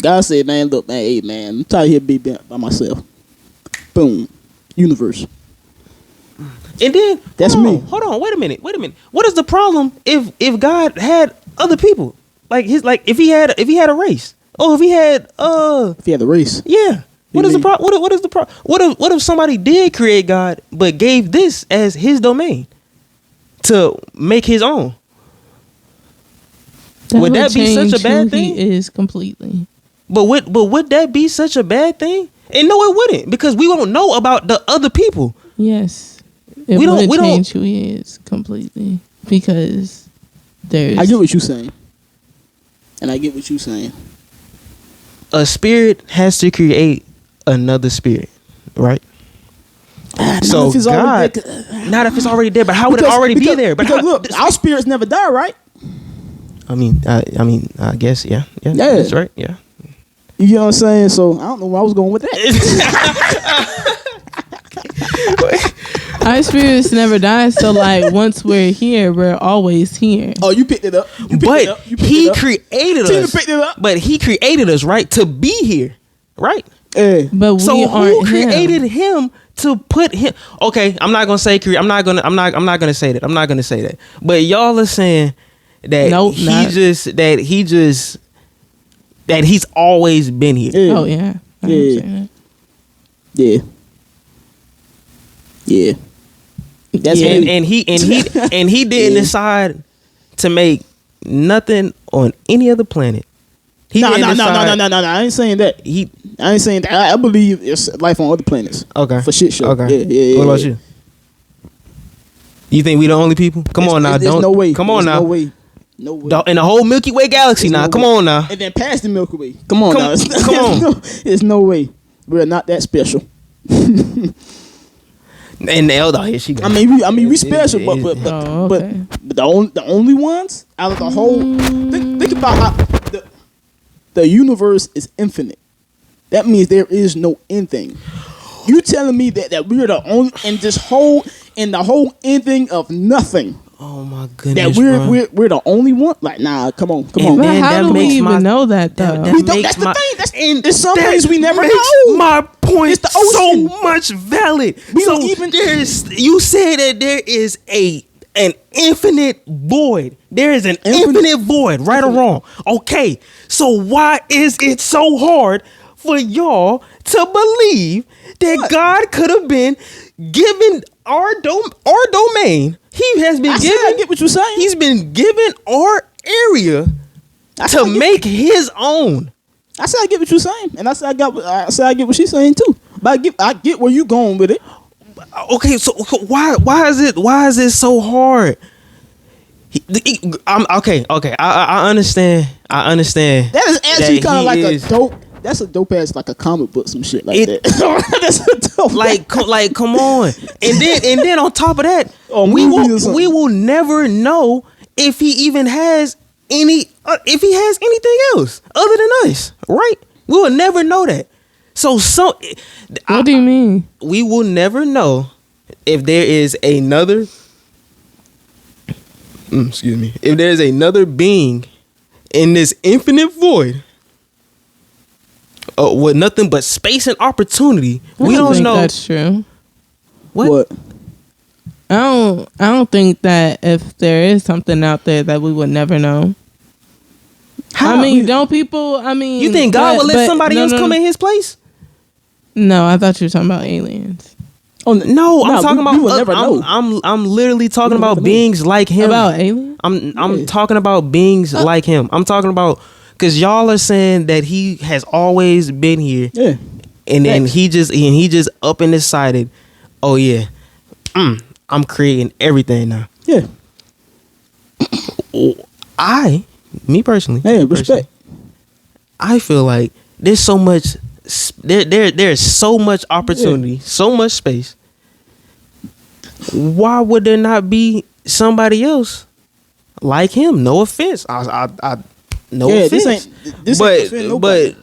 God said, man, look, man, hey man, I'm tired of here being by myself. Boom. Universe. And then that's me. Hold on, wait a minute. What is the problem if God had other people? If he had a race. Oh, if he had a race. Yeah. What is the problem? What is the problem? What if somebody did create God but gave this as his domain to make his own? Would that be such a bad thing? He is completely. But would that be such a bad thing? And no, it wouldn't, because we won't know about the other people. Yes. We don't change who he is completely, because there's. I get what you're saying, and I get what you're saying. A spirit has to create another spirit, right? So God, not if it's already there, but how would it already be there? But look, our spirits never die, right? I guess, yeah, that's right, yeah. You know what I'm saying? So I don't know where I was going with that. Our spirits never die, so like once we're here, we're always here. Oh, you picked it up. He created us. Picked it up. But he created us, right, to be here, right? But we aren't who created him to put him? Okay, I'm not gonna say. I'm not gonna say that. I'm not gonna say that. But y'all are saying that he's always been here. Yeah. Oh yeah. Yeah. That's and he didn't decide to make nothing on any other planet. No. I ain't saying that. I ain't saying that. I believe there's life on other planets. Okay. For shit show. Okay. Yeah. What about you? You think we the only people? Come on now. There's no way. Come on now. No way. In the whole Milky Way galaxy now. Come on now. And then past the Milky Way. Come on now. Come on. There's no way. We're not that special. And the elder, here she goes. I mean, we special, but the only ones out of the whole. Think about how the universe is infinite. That means there is no end thing. You telling me that we're the only in the whole ending of nothing. Oh my goodness, That bro. we're the only one. Like, nah, come on. And But then how that do we makes even know that though? that We don't, makes that's the my- thing. There's some things we never makes know. My point It's the so ocean. much valid. We so don't even- you say that there is an infinite void. There is an infinite void, right or wrong. Okay, so why is it so hard for y'all to believe that What? God could have been given our domain? He has been I said given. I get what you're saying. He's been given our area to make his own. I said I get what you're saying, and I said I get what she's saying too. But I get where you going with it. Okay, so why is it so hard? Okay. I understand. That is actually that kind of he like is- a dope. That's a dope ass like a comic book, some shit like It- that. That's a dope. like come on, and then on top of that, Or we movie or something. will never know if he even has anything else other than us, right? We will never know that. So What do you mean? we will never know if there is another. Excuse me. If there is another being in this infinite void, with nothing but space and opportunity, we I don't think know that's true. what. I don't think that if there is something out there that we would never know. How? I mean, don't people? I mean, You think God would let somebody else come in his place? No, I thought you were talking about aliens. Oh No, I'm talking about. We will never know. I'm literally talking We will about never know. beings like him. About aliens? I'm Yeah. talking about beings like him. I'm talking about because y'all are saying that he has always been here, Yeah. and then Facts. he just up and decided, oh yeah, I'm creating everything now. Yeah. Me personally, Hey, respect. I feel like there's so much there's so much opportunity, so much space. Why would there not be somebody else like him? No offense. No Yeah, offense. this but ain't offend nobody.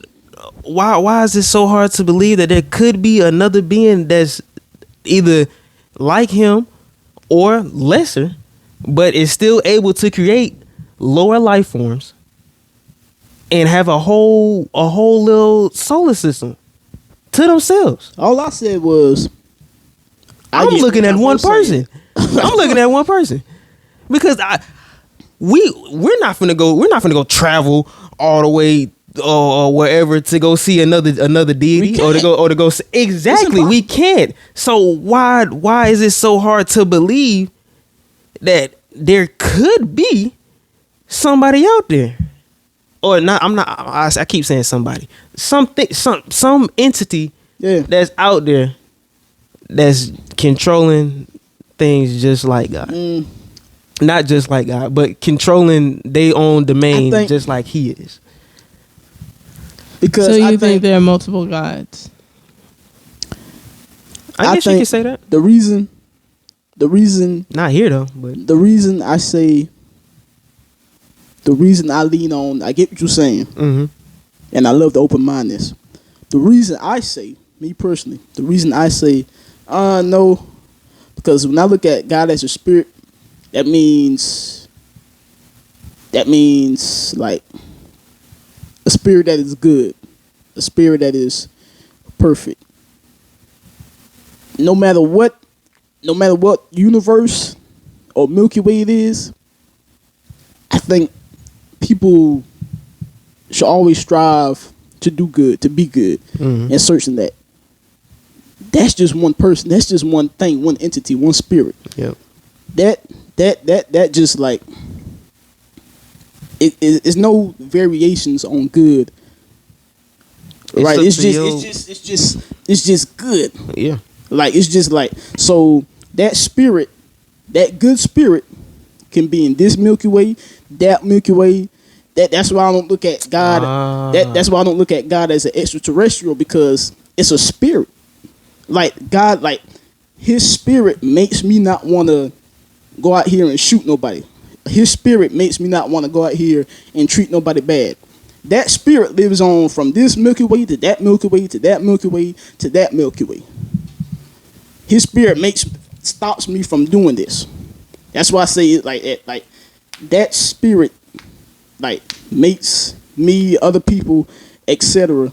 why is it so hard to believe that there could be another being that's either like him or lesser, but is still able to create lower life forms and have a whole little solar system to themselves? All I said was I'm get looking what at y'all one saying. person. I'm looking at one person because we're not finna go travel all the way or wherever to go see another deity We or can't. to go see, exactly. We can't. So why is it so hard to believe that there could be somebody out there? Or not, I keep saying somebody. Some entity Yeah. that's out there that's controlling things just like God. Not just like God, but controlling their own domain I think- just like he is. Because So you I think there are multiple gods? I guess you think can say that. the reason Not here though, but the reason I say the reason I lean on, I get what you're saying, and I love the open mindedness. The reason I say, me personally, the reason I say, no, because when I look at God as a spirit, that means like a spirit that is good, a spirit that is perfect. No matter what universe or Milky Way it is, I think people should always strive to do good, to be good, and searching that. That's just one person. That's just one thing, one entity, one spirit. yep. That just like it's no variations on good. Right? up It's to just good. Yeah. Like it's just like so that spirit, that good spirit, can be in this Milky Way, that Milky Way. That's why I don't look at God. That's why I don't look at God as an extraterrestrial, because it's a spirit. Like God, like His spirit makes me not want to go out here and shoot nobody. His spirit makes me not want to go out here and treat nobody bad. that spirit lives on from this Milky Way to that Milky Way to that Milky Way to that Milky Way. His spirit stops me from doing this. That's why I say it like that spirit like makes me, other people, etc.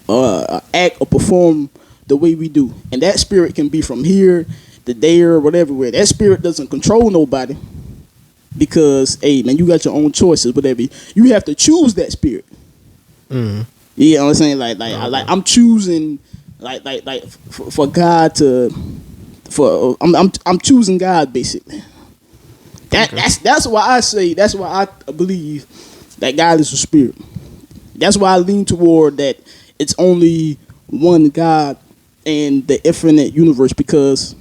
Act or perform the way we do, and that spirit can be from here to there, whatever. Where that spirit doesn't control nobody, because hey man, you got your own choices. Whatever, you have to choose that spirit. Mm-hmm. You know what I'm saying? Like I'm choosing for God to I'm choosing God basically. That's why I believe that God is a spirit. That's why I lean toward that it's only one God in the infinite universe, because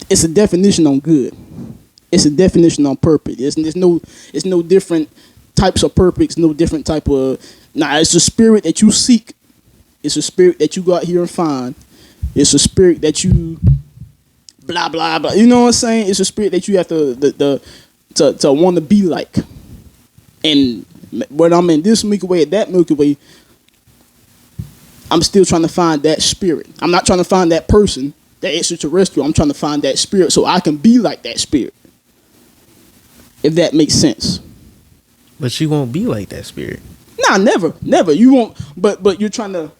it's a definition on good. It's a definition on purpose. It's no different types of purpose, no different type of it's a spirit that you seek. It's a spirit that you go out here and find. It's a spirit that you blah blah blah. You know what I'm saying? It's a spirit that you have to want to be like. And when I'm in this Milky Way, at that Milky Way, I'm still trying to find that spirit. I'm not trying to find that person, that extraterrestrial. I'm trying to find that spirit so I can be like that spirit. If that makes sense. But you won't be like that spirit. Nah, never. You won't. But you're trying to.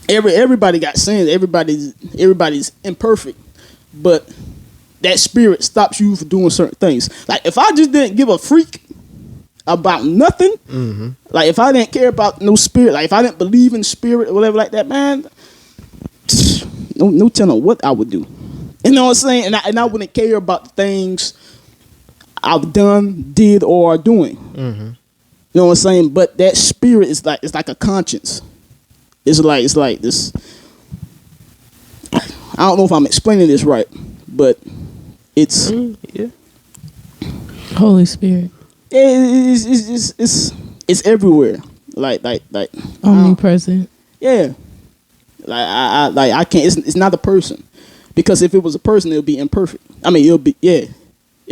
Everybody got sins. Everybody's imperfect. But that spirit stops you from doing certain things. Like if I just didn't give a freak about nothing, mm-hmm. Like if I didn't care about no spirit, like if I didn't believe in spirit or whatever like that, man, no telling what I would do. You know what I'm saying? And I wouldn't care about the things I've done, did, or are doing. Mm-hmm. You know what I'm saying? But that spirit is like a conscience. It's like this. I don't know if I'm explaining this right, but it's Holy Spirit. It's everywhere. Like omnipresent. Yeah. I can't. It's not a person, because if it was a person, it would be imperfect. I mean, it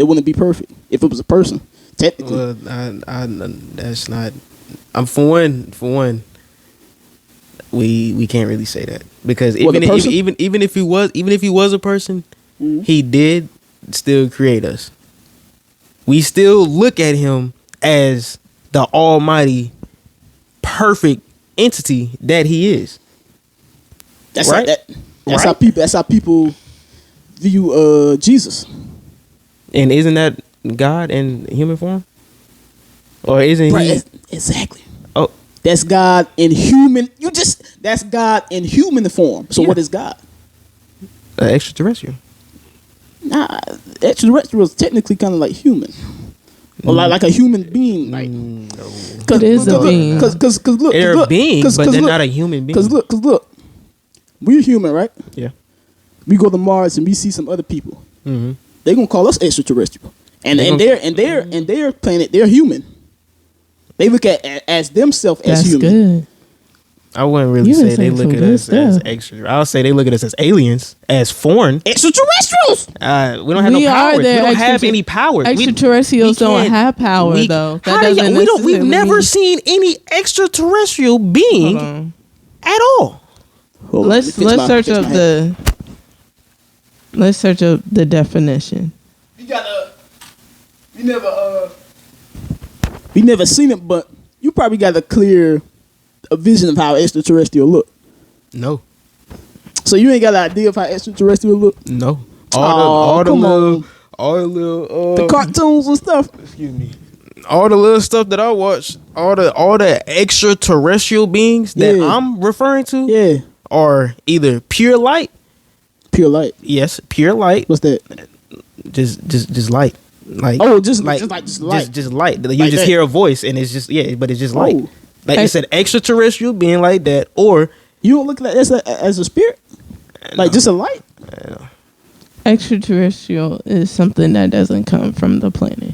wouldn't be perfect if it was a person. Technically. Well, that's not. For one. We can't really say that, because even if he was a person, mm-hmm. He did still create us. We still look at him as the almighty, perfect entity that he is. That's right. That's how people view Jesus. And isn't that God in human form? Or isn't he? Exactly. Oh, that's God in human. That's God in human form. So what is God? Extraterrestrial. Nah, extraterrestrial is technically kind of like human, or like a human being. Like, no. It is a being. Because look, they're a being, but they're not a human being. Because look, we're human, right? Yeah. We go to Mars and we see some other people. Mm-hmm. They're gonna call us extraterrestrial, and their planet, they're human. They look at as themselves as human. Good. I wouldn't really say they look at us as extra. I would say they look at us as aliens, as foreign extraterrestrials. We don't have no powers. We don't have any powers. Extraterrestrials don't have power though. We've never seen any extraterrestrial being at all. Let's search up the definition. We never seen it, but you probably got a vision of how extraterrestrial look. No. So you ain't got an idea of how extraterrestrial look? No. All the little the cartoons and stuff. Excuse me. All the little stuff that I watch, all the extraterrestrial beings that I'm referring to, are either pure light. Pure light. Yes, pure light. What's that? Just light. Like just light. Just light. You like just hear a voice and it's just but it's just light. Like you said, extraterrestrial being like that, or you don't look at that as a spirit, like just a light. Extraterrestrial is something that doesn't come from the planet,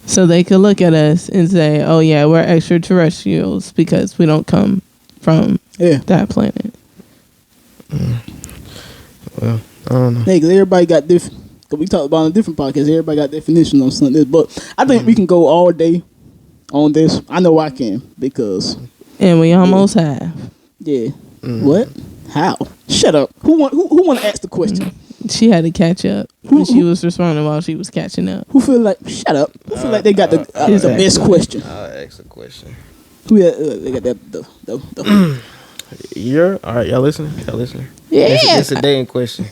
so they could look at us and say, "Oh yeah, we're extraterrestrials because we don't come from that planet." Well, I don't know. Hey, 'cause everybody got different. Because we talked about it in different podcasts. Everybody got definitions on something. But I think we can go all day on this. I know I can because. And we almost have. Yeah. What? How? Shut up. Who want to ask the question? She had to catch up. She was responding while she was catching up. Who feel like shut up? Who feel like they got the best question? I'll ask a question. Who they got the You're all right. Y'all listening? Yeah. It's a dating question.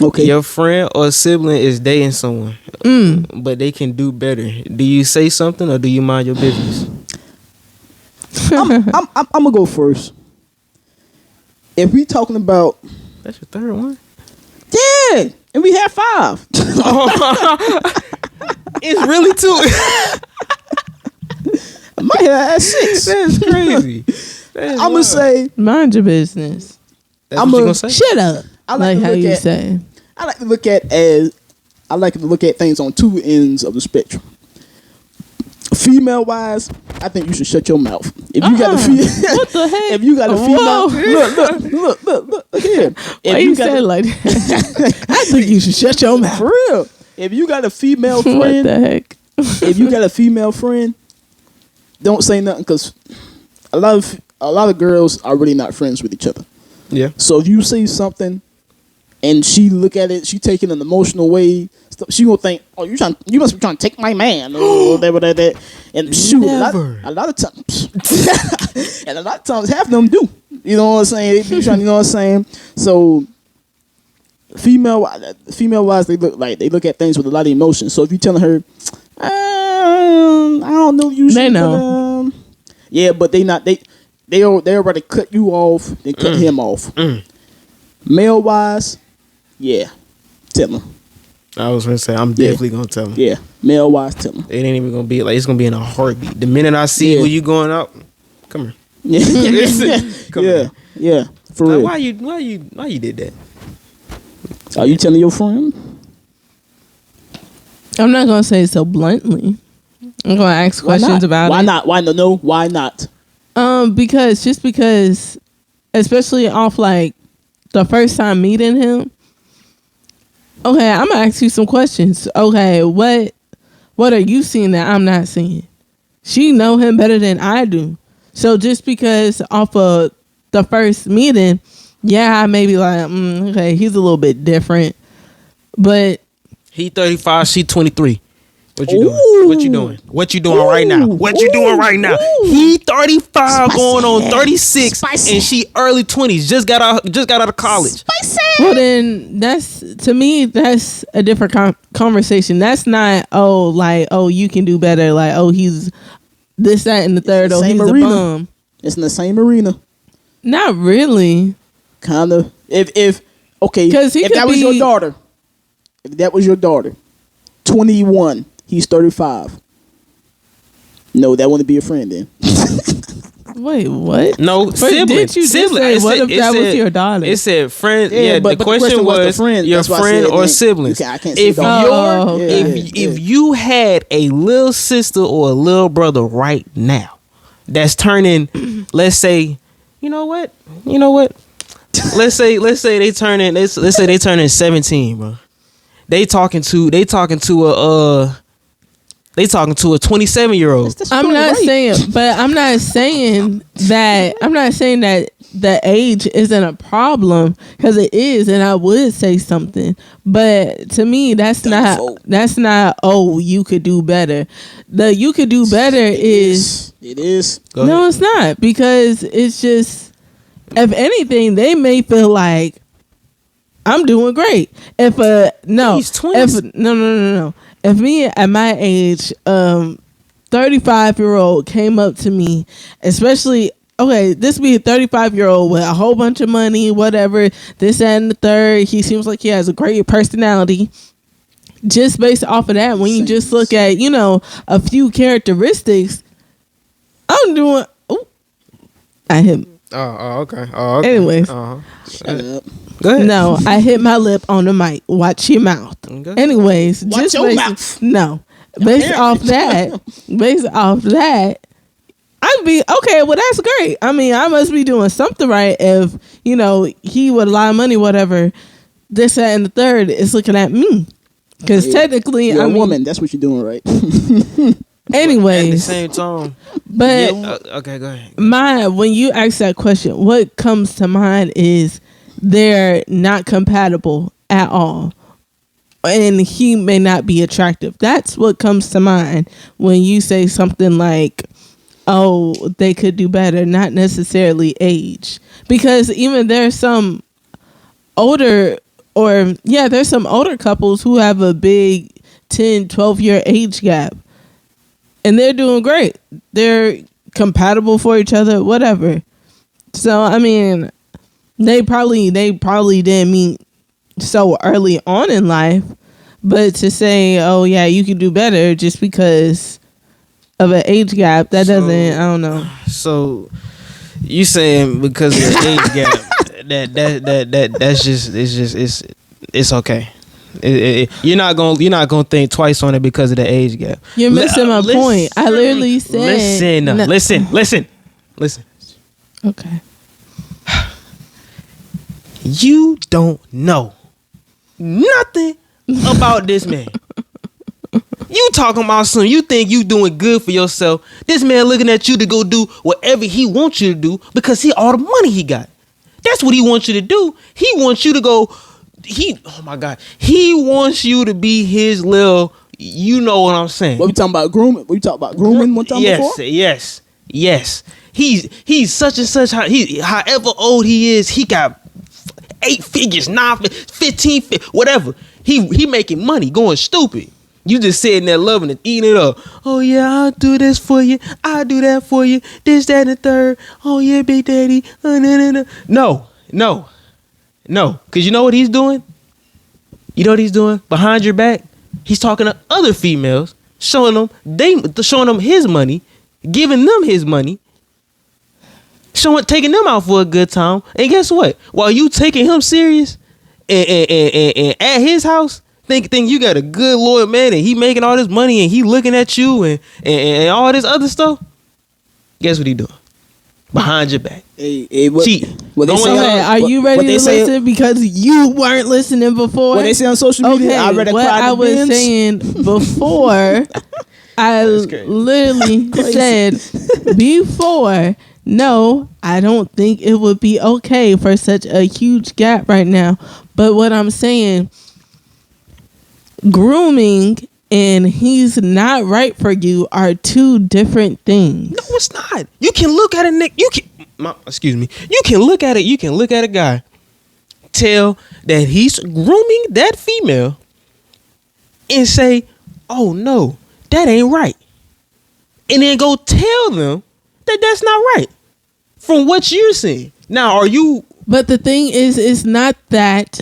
Okay. Your friend or sibling is dating someone, but they can do better. Do you say something or do you mind your business? I'm gonna go first. If we talking about That's your third one. yeah, and we have 5. It's really 2. I might have 6. That's crazy. I'm gonna say Mind your business. That's I'm what you a- gonna say? Shut up. I Like to how look you at- say. I like to look at things on 2 ends of the spectrum. Female wise, I think you should shut your mouth. If you got a female, What the heck? if you got a female, Whoa. look here. Why If you you got said like that? I think you should shut your mouth. for real, if you got a female What friend, the heck? if you got a female friend, don't say nothing because a lot of girls are really not friends with each other. Yeah. So if you say something and she look at it, she take it in an emotional way, she gonna think, oh, you must be trying to take my man or whatever that. And shoot, a lot of times, and a lot of times, half of them do. You know what I'm saying? They be trying, you know what I'm saying? So female wise, they look at things with a lot of emotion. So if you telling her, I don't know, you should. They know. Yeah, but they already cut you off. They cut him off. Male wise, yeah, tell him. I was gonna say I'm definitely gonna tell him. Yeah, male wise, tell him. It ain't even gonna be like it's gonna be in a heartbeat. The minute I see who you going out, come here. Yeah, Come yeah, here. yeah, for Like, real. why you did that? Are you telling your friend? I'm not gonna say it so bluntly. I'm gonna ask questions about why it. Not? Why no? Why not? Because especially off like the first time meeting him. Okay, I'm gonna ask you some questions. Okay, what are you seeing that I'm not seeing? She know him better than I do. So just because off of the first meeting, yeah, I may be like, okay, he's a little bit different, but He 35, she 23. What you Ooh. doing? What you doing? What you doing right now? What you doing right now? He 35 going on 36 and she early 20s. Just got out of college. well, then that's to me that's a different conversation. That's not you can do better. Like he's this that and the third. the same He's arena. a bum. It's in the same arena, Not really. kind of. If okay, 'Cause he if could that was your be- daughter, 21, he's 35. No, that wouldn't be a friend then. Wait, what? No, But sibling. didn't you just Sibling. say, It what said- if that it was said- your daughter? It said friend. Yeah, Yeah, but the the question question was the was friend. your That's why I friend said or it. siblings. I can't say If daughter. Oh, Yeah, okay. if you had a little sister or a little brother right now that's turning, let's say, you know what? Let's say they turning 17, bro. They talking to a 27-year-old. I'm not saying that the age isn't a problem, because it is, and I would say something. But to me, that's not. Oh, you could do better. The you could do better is It is. Go no, ahead. it's not, because it's just, if anything, they may feel like I'm doing great. If He's 20. no. If me at my age, 35-year-old came up to me, especially, okay, this be a 35-year-old with a whole bunch of money, whatever, this that, and the third. He seems like he has a great personality. Just based off of that, when you just look at, a few characteristics, I'm doing. Ooh, I hit. Oh, okay. Oh, okay. Anyways. Shut up. Go ahead. No, I hit my lip on the mic. Watch your mouth. Okay. Anyways, Watch just your based, mouth. No, based off that, I'd be okay. Well, that's great. I mean, I must be doing something right if he would lie money, whatever. This, that, and the third is looking at me. Because technically, you're I a mean, woman. That's what you're doing, right? anyways. At the same time, But okay, go ahead. when you ask that question, what comes to mind is they're not compatible at all. And he may not be attractive. That's what comes to mind when you say something like, oh, they could do better, not necessarily age. Because even there's some older there's some older couples who have a big 10, 12-year age gap. And they're doing great. They're compatible for each other, whatever. So, I mean, they probably didn't meet so early on in life, but to say, oh yeah, you can do better just because of an age gap, that doesn't, I don't know. So you saying because of the age gap it's okay. You're not gonna think twice on it because of the age gap. You're missing my point. I literally said listen. Okay. You don't know nothing about this man. You talking about something. You think you doing good for yourself. This man looking at you to go do whatever he wants you to do because all the money he got. That's what he wants you to do. He wants you to go. Oh my God. He wants you to be his little. You know what I'm saying? What we talking about grooming? We talking about grooming one time before? Yes. He's such and such. However old he is, he got 8 figures, 9, 15, whatever. He making money, going stupid. You just sitting there loving it, eating it up. Oh yeah, I'll do this for you. I'll do that for you. This, that, and the third. Oh yeah, Big Daddy. No. Cause you know what he's doing? You know what he's doing? Behind your back, he's talking to other females, showing them his money, giving them his money. Taking them out for a good time, and guess what? While you taking him serious, and at his house, think you got a good loyal man, and he making all this money, and he looking at you, and all this other stuff. Guess what he doing? Behind your back, cheating. Are you ready to listen? Because you weren't listening before. What they say on social media, okay, I read what I was saying before. I literally said before. No, I don't think it would be okay for such a huge gap right now. But what I'm saying, grooming and he's not right for you are two different things. No, it's not. You can look at a Nick. You can look at it. You can look at a guy, tell that he's grooming that female, and say, "Oh no, that ain't right," and then go tell them that that's not right. From what you're seeing. Now, are you... But the thing is, it's not that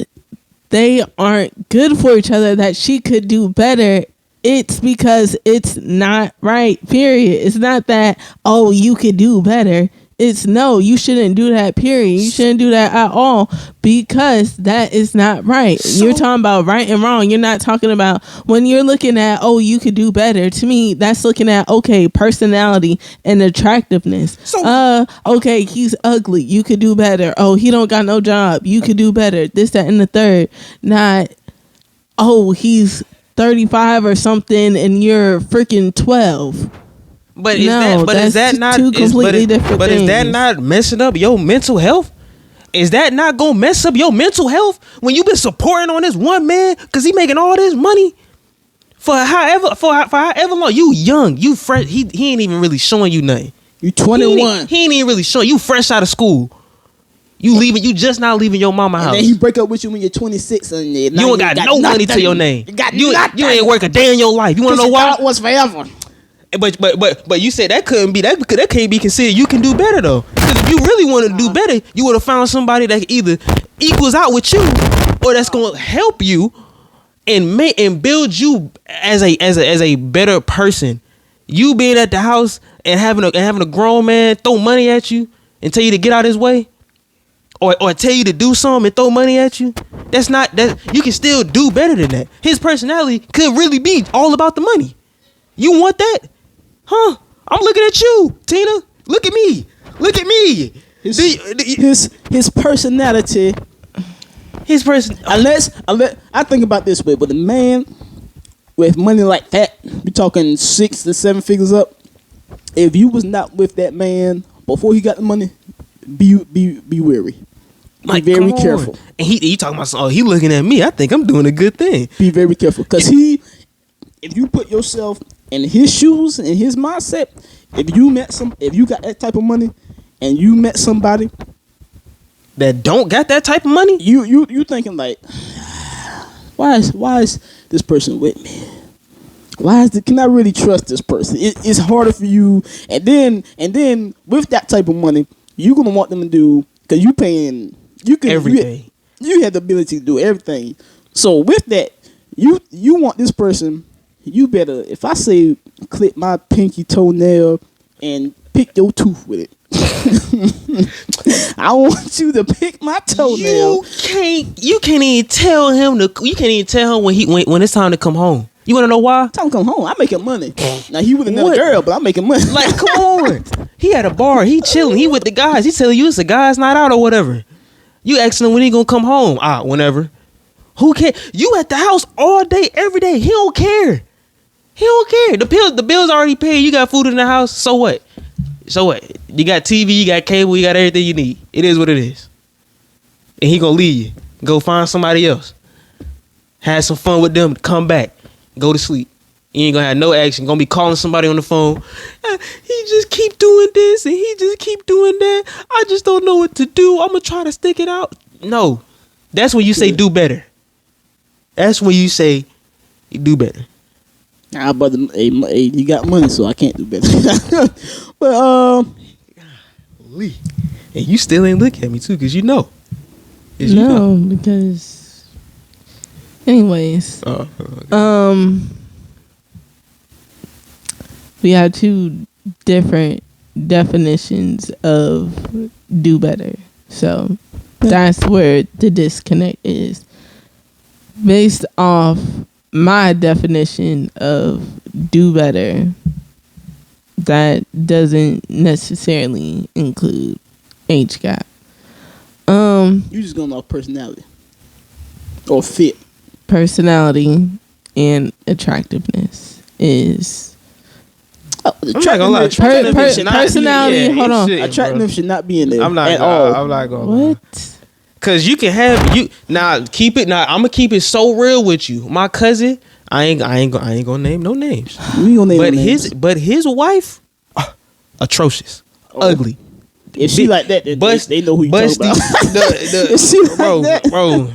they aren't good for each other, that she could do better. It's because it's not right, period. It's not that, oh, you could do better. It's no, you shouldn't do that, period. You shouldn't do that at all because that is not right. So, you're talking about right and wrong. You're not talking about when you're looking at, oh, you could do better. To me, that's looking at, okay, personality and attractiveness. So, okay, he's ugly. You could do better. Oh, he don't got no job. You could do better. This, that, and the third. Not, oh, he's 35 or something and you're freaking 12. But is that not two completely different things? Is that not messing up your mental health? Is that not gonna mess up your mental health when you been supporting on this one man because he making all this money for however long? You young, you fresh. He ain't even really showing you nothing. You 21. He ain't even really showing you fresh out of school. You leaving? You just not leaving your mama house. And then he break up with you when you're 26 and you ain't got no money to your name. You ain't work a day in your life. You wanna know why? It was forever. But you said that couldn't be that can't be considered. You can do better though. Because if you really want to do better, you would have found somebody that either equals out with you or that's gonna help you and build you as a better person. You being at the house and having a grown man throw money at you and tell you to get out his way, or tell you to do something and throw money at you. That's not that. You can still do better than that. His personality could really be all about the money. You want that? Huh? I'm looking at you, Tina. Look at me. His personality. Unless I think about this way, but the man with money like that, we talking 6 to 7 figures up. If you was not with that man before he got the money, be wary. Be very careful. And he talking about, oh, he looking at me. I think I'm doing a good thing. Be very careful, because if you put yourself in his shoes and his mindset, if you got that type of money, and you met somebody that don't got that type of money, you thinking like, why is this person with me? Can I really trust this person? It's harder for you, and then with that type of money, you're gonna want them to do, because you paying. You can everything. You have the ability to do everything. So with that, you want this person. You better, if I say clip my pinky toenail and pick your tooth with it, I want you to pick my toenail. You can't even tell him when it's time to come home. You want to know why? Time to come home. I'm making money. Now he with another girl, but I'm making money. Like, come on. He at a bar. He chilling. He with the guys. He telling you it's a guy's night out or whatever. You asking him when he gonna come home? Whenever. Who cares? You at the house all day, every day. He don't care. He don't care. The bill's already paid. You got food in the house. So what? You got TV, you got cable, you got everything you need. It is what it is. And he gonna leave you. Go find somebody else. Have some fun with them. Come back. Go to sleep. You ain't gonna have no action. Gonna be calling somebody on the phone. He just keep doing this and he just keep doing that. I just don't know what to do. I'm gonna try to stick it out. No. That's when you say do better. That's when you say you do better. Nah, but hey, you got money, so I can't do better. But and you still ain't look at me too, cause you know. Because anyways, we have two different definitions of do better. So that's where the disconnect is. Based off my definition of do better, that doesn't necessarily include age gap. You just going off personality or fit. Personality and attractiveness is. Personality. Hold on. Attractiveness should not be in there. I'm not going. What? Cause you can have you now. Keep it now. I'm gonna keep it so real with you. My cousin. I ain't gonna name no names. We gonna name no names. But his wife, atrocious, ugly. If she like that, then they know who you talking about. If she like that, bro.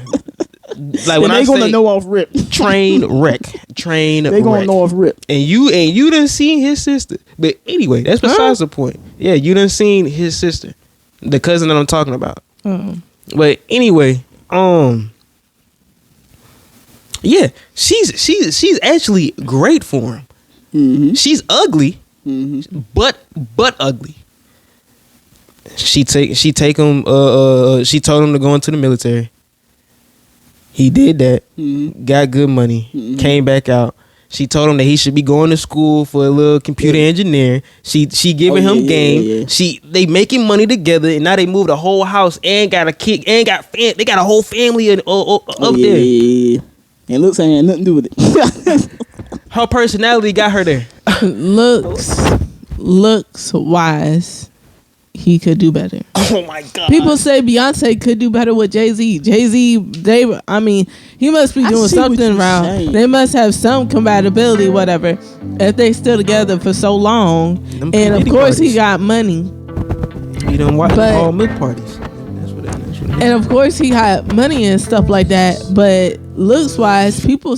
Like when they gonna know off rip. Train wreck. They gonna know off rip. And you done seen his sister. But anyway, that's besides the point. Yeah, you done seen his sister, the cousin that I'm talking about. But anyway, yeah, she's actually great for him. Mm-hmm. She's ugly, but ugly. She told him to go into the military. He did that. Got good money. Came back out. She told him that he should be going to school for a little computer engineer. She giving him game. Yeah. They making money together, and now they moved a whole house and got a kid and they got a whole family up there. Yeah. And looks ain't had nothing to do with it. Her personality got her there. Looks wise, he could do better. Oh my God. People say Beyonce could do better with Jay-Z. Jay-Z, he must be doing something wrong. They must have some compatibility, whatever, if they still together for so long. And of course he got money. He done watch all milk parties. That's what and of course he got money and stuff like that. But looks wise, people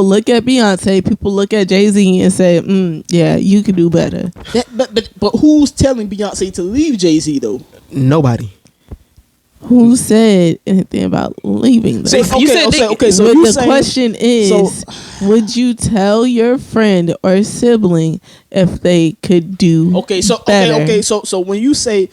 look at Beyonce, people look at Jay-Z and say, yeah, you could do better. But who's telling Beyonce to leave Jay-Z though? Nobody. Who said anything about leaving them? So the question is, would you tell your friend or sibling if they could do better? So when you say